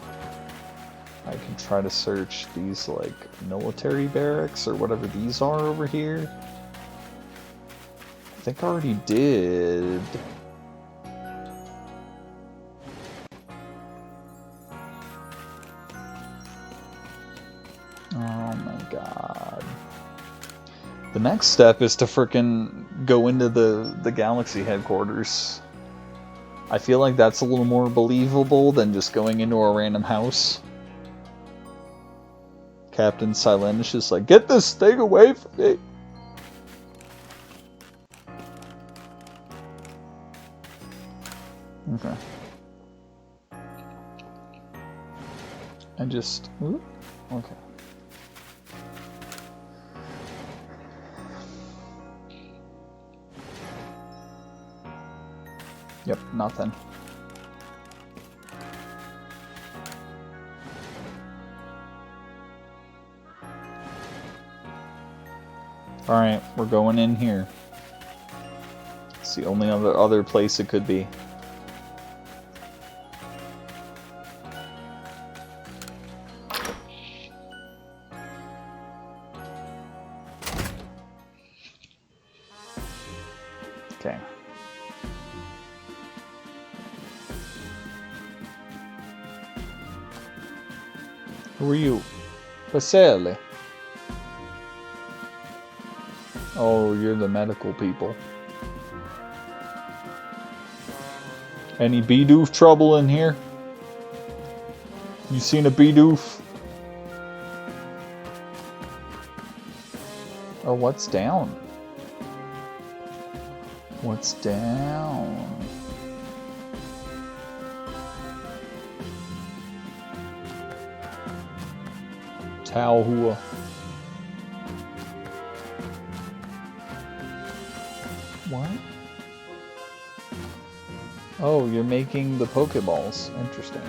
I can try to search these, like, military barracks or whatever these are over here. I think I already did. Oh my god. The next step is to frickin' go into the Galaxy headquarters. I feel like that's a little more believable than just going into a random house. Captain Silent is just like, get this thing away from me! Okay. I just... Ooh, okay. Yep, nothing. Alright, we're going in here. It's the only other place it could be. Okay. Who are you? Pacelli. Oh, you're the medical people. Any BIDOOF trouble in here? You seen a BIDOOF? Oh, what's down? What's down? Taohua. What? Oh, you're making the Pokeballs. Interesting.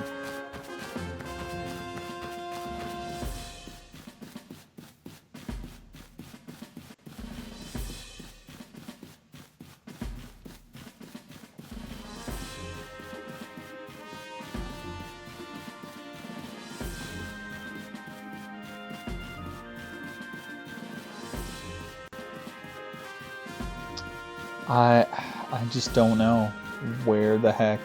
I just don't know where the heck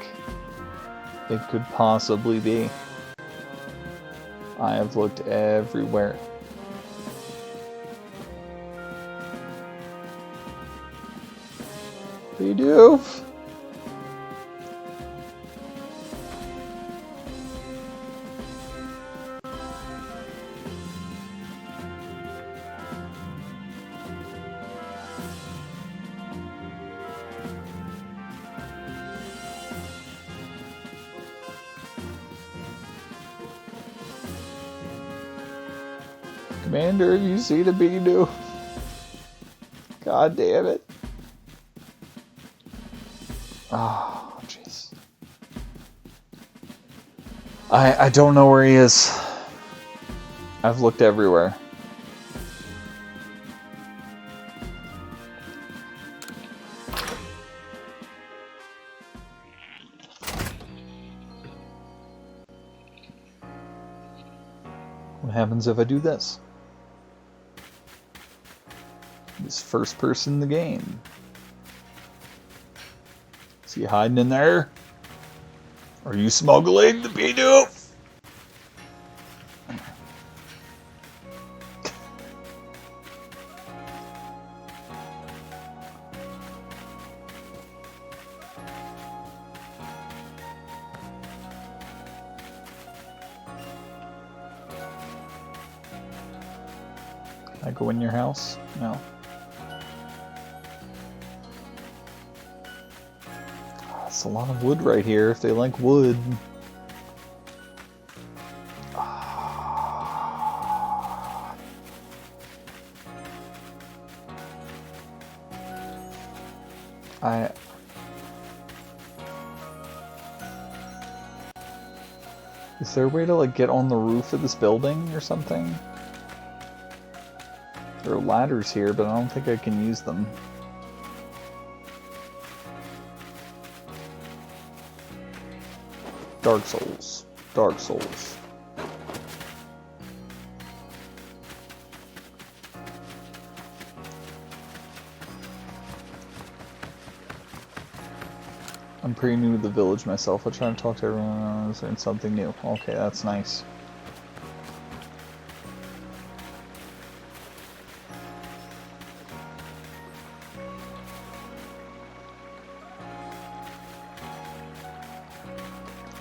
it could possibly be. I have looked everywhere. BIDOOF! Commander, you see the BIDOOF? God damn it. Oh, jeez. I don't know where he is. I've looked everywhere. What happens if I do this? This first person in the game. Is he hiding in there? Are you smuggling the BIDOOF? Can I go in your house? No. That's a lot of wood right here if they like wood. Is there a way to like get on the roof of this building or something? There are ladders here, but I don't think I can use them. Dark Souls. Dark Souls. I'm pretty new to the village myself. I'll try to talk to everyone and something new. Okay, that's nice.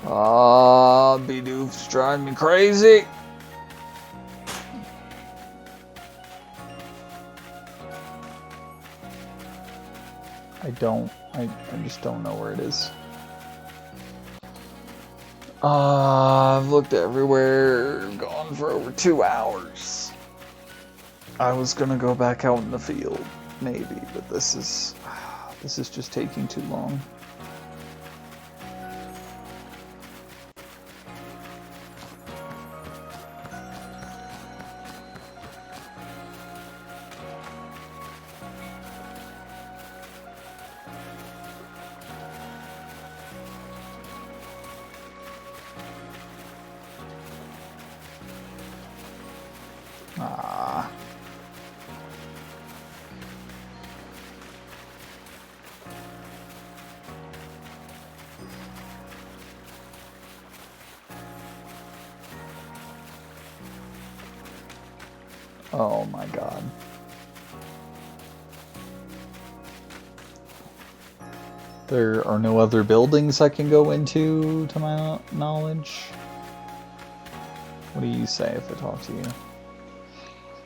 Ah, BIDOOF's driving me crazy. I just don't know where it is. I've looked everywhere, gone for over 2 hours. I was gonna go back out in the field, maybe, but this is just taking too long. Oh my god. There are no other buildings I can go into, to my knowledge. What do you say if I talk to you?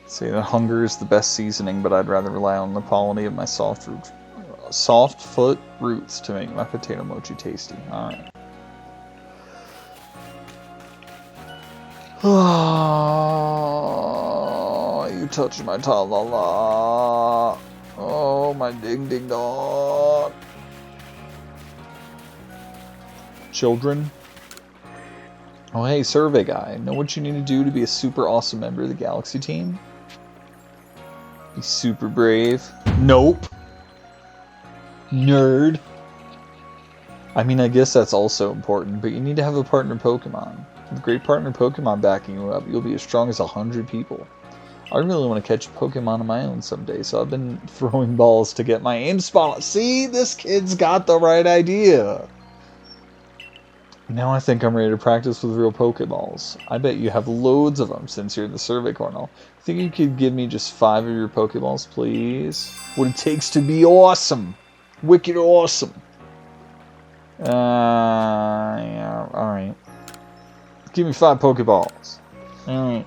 Say that hunger is the best seasoning, but I'd rather rely on the quality of my soft foot roots to make my potato mochi tasty. Alright. Oh, you touched my ta-la-la. Oh, my ding-ding-dong. Children? Oh, hey, survey guy. Know what you need to do to be a super awesome member of the Galaxy team? Be super brave. Nope. Nerd. I mean, I guess that's also important, but you need to have a partner Pokemon. With a great partner Pokemon backing you up, you'll be as strong as 100 people. I really want to catch a Pokemon of my own someday, so I've been throwing balls to get my aim spot. See, this kid's got the right idea. Now I think I'm ready to practice with real Pokeballs. I bet you have loads of them since you're in the survey corner. Think you could give me just 5 of your Pokeballs, please? What it takes to be awesome. Wicked awesome. Yeah, alright. Give me 5 Pokeballs. Alright.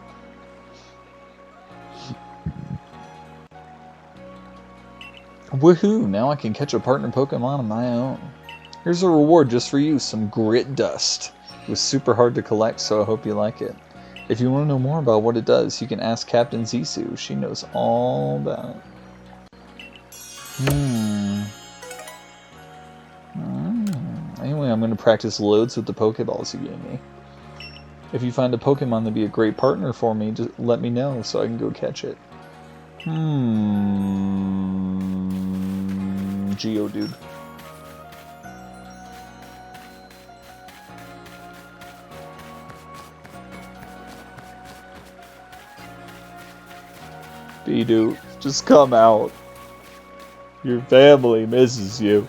Woohoo! Now I can catch a partner Pokemon of my own. Here's a reward just for you, some grit dust. It was super hard to collect, so I hope you like it. If you want to know more about what it does, you can ask Captain Zissou. She knows all about it. Anyway, I'm going to practice loads with the Pokeballs you gave me. If you find a Pokemon that'd be a great partner for me, just let me know so I can go catch it. Geodude. BIDOOF, just come out. Your family misses you.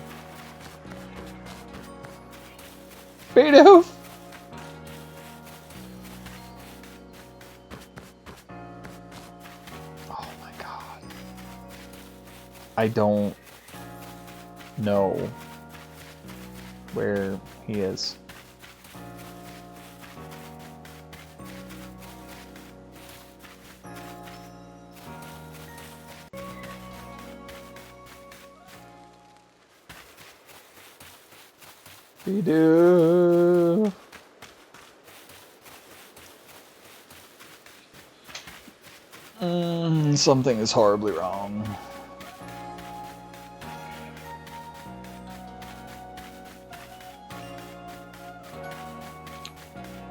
BIDOOF! Oh my god. I don't know where he is. BIDOOF. Something is horribly wrong.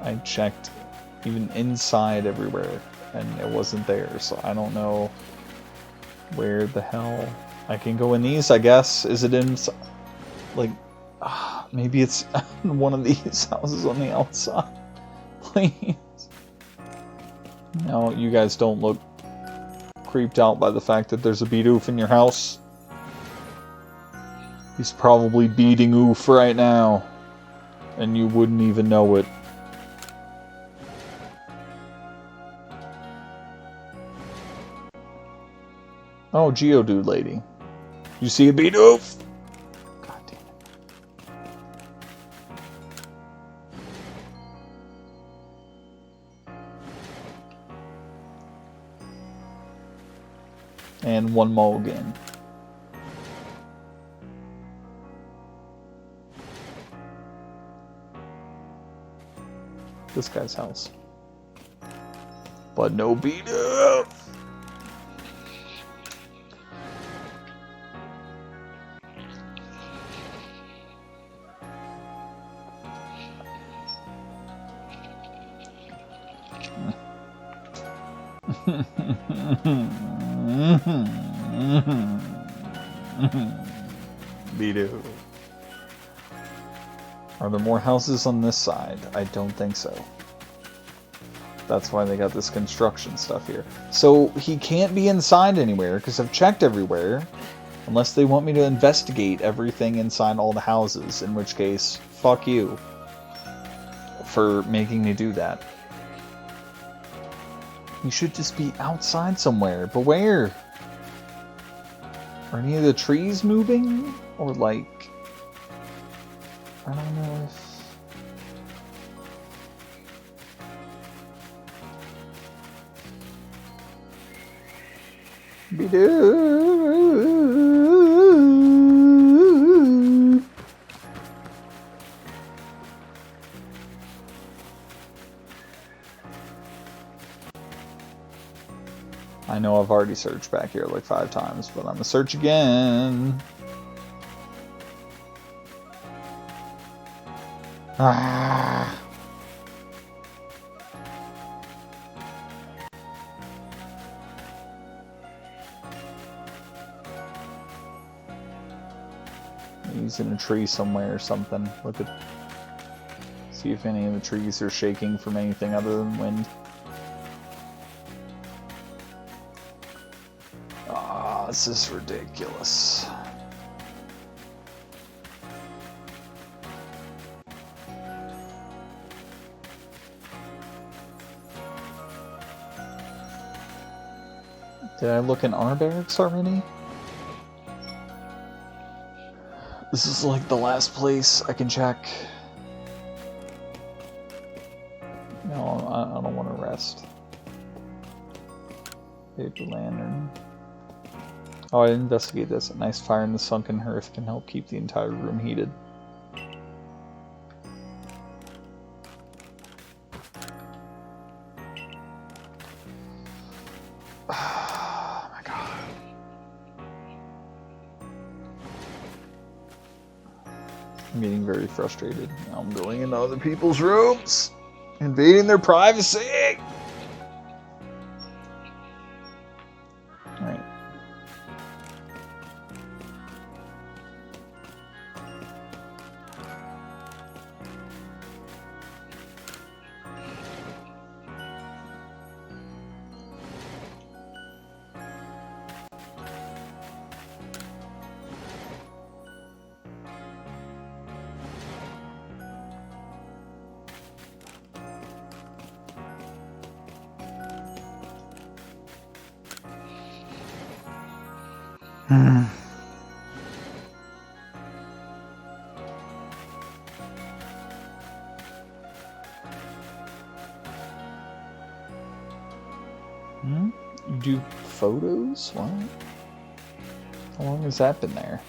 I checked even inside everywhere and it wasn't there, so I don't know where the hell I can go in these, I guess. Is it in, like, maybe it's in one of these houses on the outside? Please. No, you guys don't look creeped out by the fact that there's a BIDOOF in your house. He's probably beating oof right now, and you wouldn't even know it. Oh, Geodude lady. You see a BIDOOF? God damn it. And one mulligan. This guy's house. But no BIDOOF! BIDOOF. Are there more houses on this side? I don't think so. That's why they got this construction stuff here. So he can't be inside anywhere because I've checked everywhere. Unless they want me to investigate everything inside all the houses. In which case, fuck you. For making me do that. He should just be outside somewhere. But where? Are any of the trees moving? Or like... I don't know if... BIDOOF. I know I've already searched back here like 5 times, but I'm gonna search again. Ah. He's in a tree somewhere or something. Look at... See if any of the trees are shaking from anything other than wind. Ah, this is ridiculous. Did I look in our barracks already? This is like the last place I can check. No, I don't want to rest. Paper lantern. Oh, I didn't investigate this. A nice fire in the sunken hearth can help keep the entire room heated. I'm getting very frustrated. Now I'm going into other people's rooms, invading their privacy. Alright. You do photos? What? How long has that been there?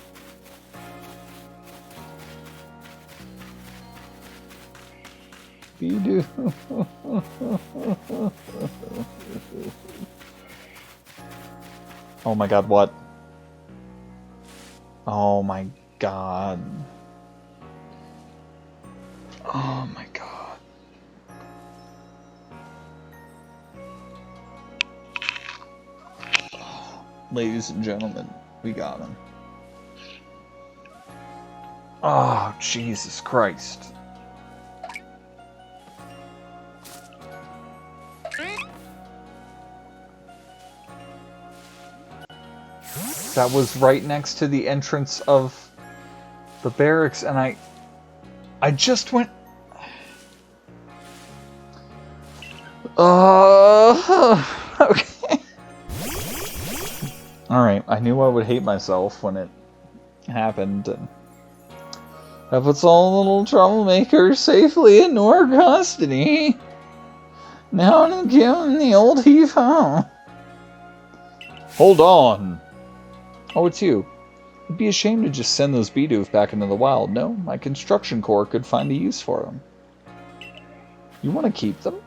BIDOOF. Oh my god, what? Oh my god. Oh my god. Ladies and gentlemen, we got him. Oh, Jesus Christ. That was right next to the entrance of the barracks, and I just went... Okay. Alright, I knew I would hate myself when it happened, and that puts all the little troublemakers safely in our custody. Now to give him the old heave-ho. Hold on. Oh, it's you. It'd be a shame to just send those BIDOOF back into the wild. No, my construction corps could find a use for them. You want to keep them?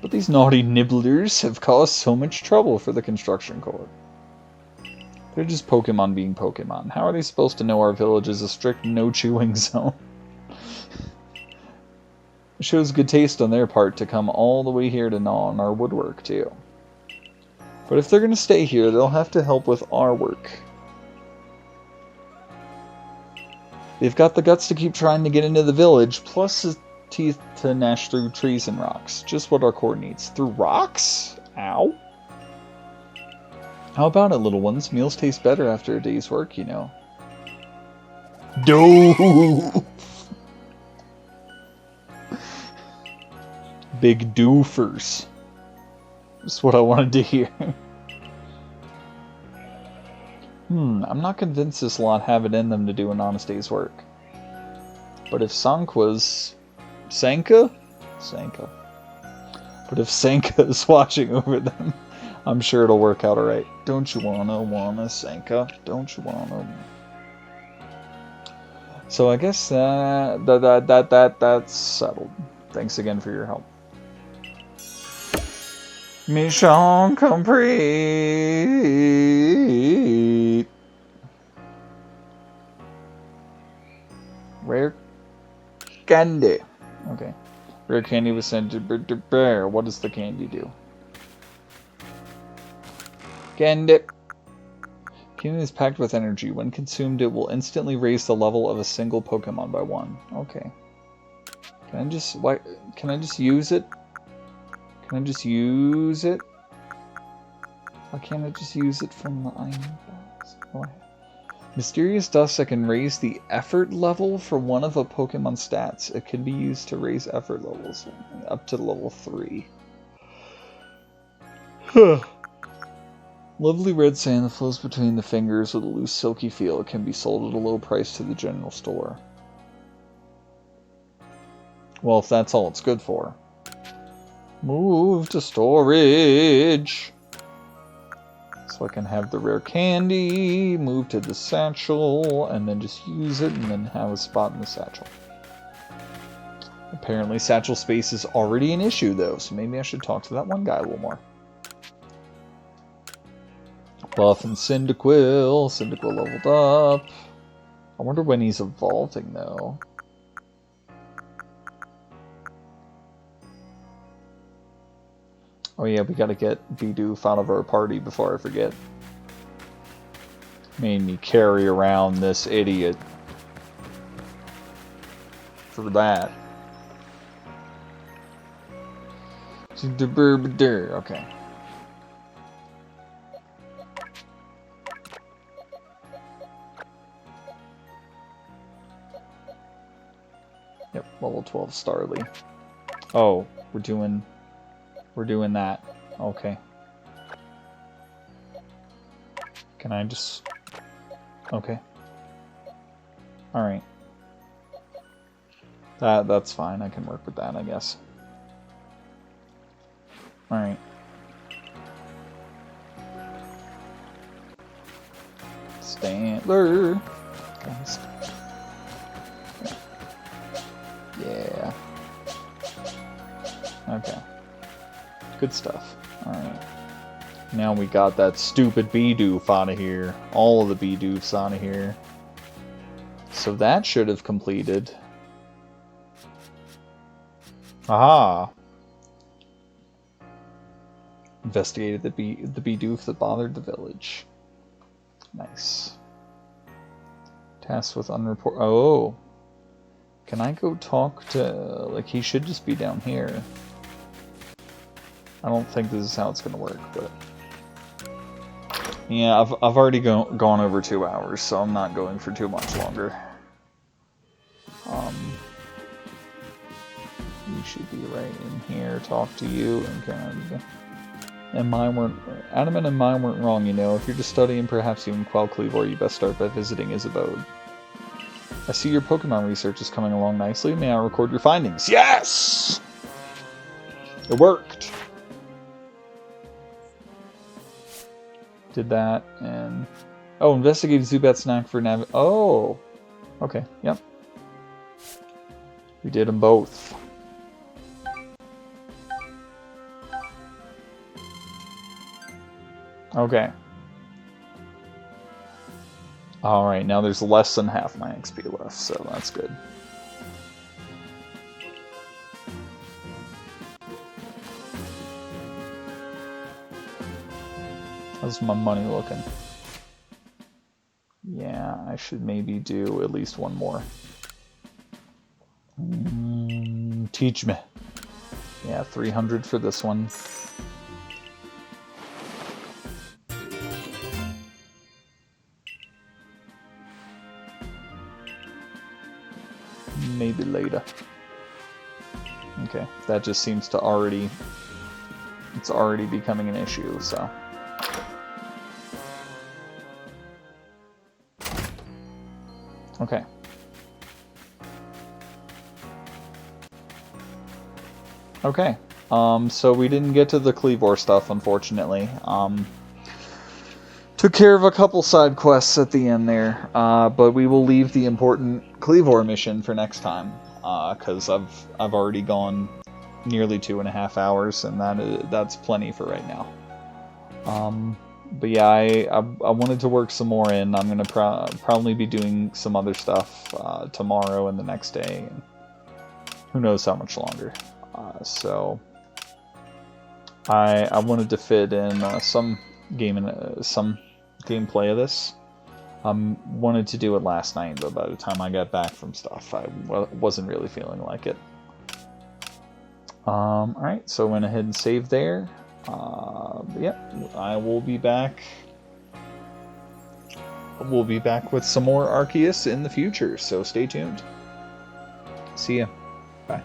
But these naughty nibblers have caused so much trouble for the construction corps. They're just Pokemon being Pokemon. How are they supposed to know our village is a strict no-chewing zone? It shows good taste on their part to come all the way here to gnaw on our woodwork, too. But if they're going to stay here, they'll have to help with our work. They've got the guts to keep trying to get into the village, plus the teeth to gnash through trees and rocks. Just what our core needs. Through rocks? Ow. How about it, little ones? Meals taste better after a day's work, you know. Doof! Big doofers. That's what I wanted to hear. I'm not convinced this lot have it in them to do an honest day's work. But if Sanka's... Sanka? Sanka. But if Sanka is watching over them, I'm sure it'll work out alright. Don't you wanna, Sanka? Don't you wanna... So I guess that's settled. Thanks again for your help. Mission complete. Rare candy. Okay. Rare candy was sent to Bear. What does the candy do? Candy. Candy is packed with energy. When consumed, it will instantly raise the level of a single Pokemon by 1. Okay. Can I just use it? Can I just use it? Why can't I just use it from the item box? Oh, mysterious dust that can raise the effort level for one of a Pokemon's stats. It can be used to raise effort levels up to level 3. Lovely red sand that flows between the fingers with a loose silky feel. It can be sold at a low price to the general store. Well, if that's all it's good for. Move to storage. So I can have the rare candy, move to the satchel, and then just use it and then have a spot in the satchel. Apparently satchel space is already an issue though, so maybe I should talk to that one guy a little more. Buff and Cyndaquil. Cyndaquil leveled up. I wonder when he's evolving though. Oh yeah, we gotta get BIDOOF out of our party before I forget. Made me carry around this idiot. For that. Okay. Yep, level 12 Starly. Oh, we're doing that. Okay. Can I just... Okay. Alright. That's fine. I can work with that, I guess. Alright. Standler. Yeah. Okay. Good stuff. Alright. Now we got that stupid BIDOOF out of here. All of the BIDOOFs out of here. So that should have completed. Aha! Investigated the BIDOOF that bothered the village. Nice. Tasked with unreported... Oh! Can I go talk to... Like, he should just be down here. I don't think this is how it's going to work, but... Yeah, I've already gone over 2 hours, so I'm not going for too much longer. You should be right in here, talk to you, and kind of... Adamant and mine weren't wrong, you know. If you're just studying, perhaps even Quell Cleavor, you best start by visiting his abode. I see your Pokemon research is coming along nicely. May I record your findings? Yes! It worked! Did that, and... Oh, investigate Zubat's knack for Oh! Okay, yep. We did them both. Okay. Alright, now there's less than half my XP left, so that's good. How's my money looking? Yeah, I should maybe do at least one more. Teach me. Yeah, 300 for this one. Maybe later. Okay, that just seems to already... It's already becoming an issue, so... Okay. Okay. So we didn't get to the Cleavor stuff, unfortunately. Took care of a couple side quests at the end there, but we will leave the important Cleavor mission for next time, because I've already gone nearly 2.5 hours, and that's plenty for right now. But yeah, I wanted to work some more in. I'm gonna probably be doing some other stuff tomorrow and the next day, and who knows how much longer. So I wanted to fit in some gameplay of this. Wanted to do it last night, but by the time I got back from stuff, I wasn't really feeling like it. Alright, so I went ahead and saved there. Yep, I will be back. We'll be back with some more Arceus in the future, so stay tuned. See ya. Bye.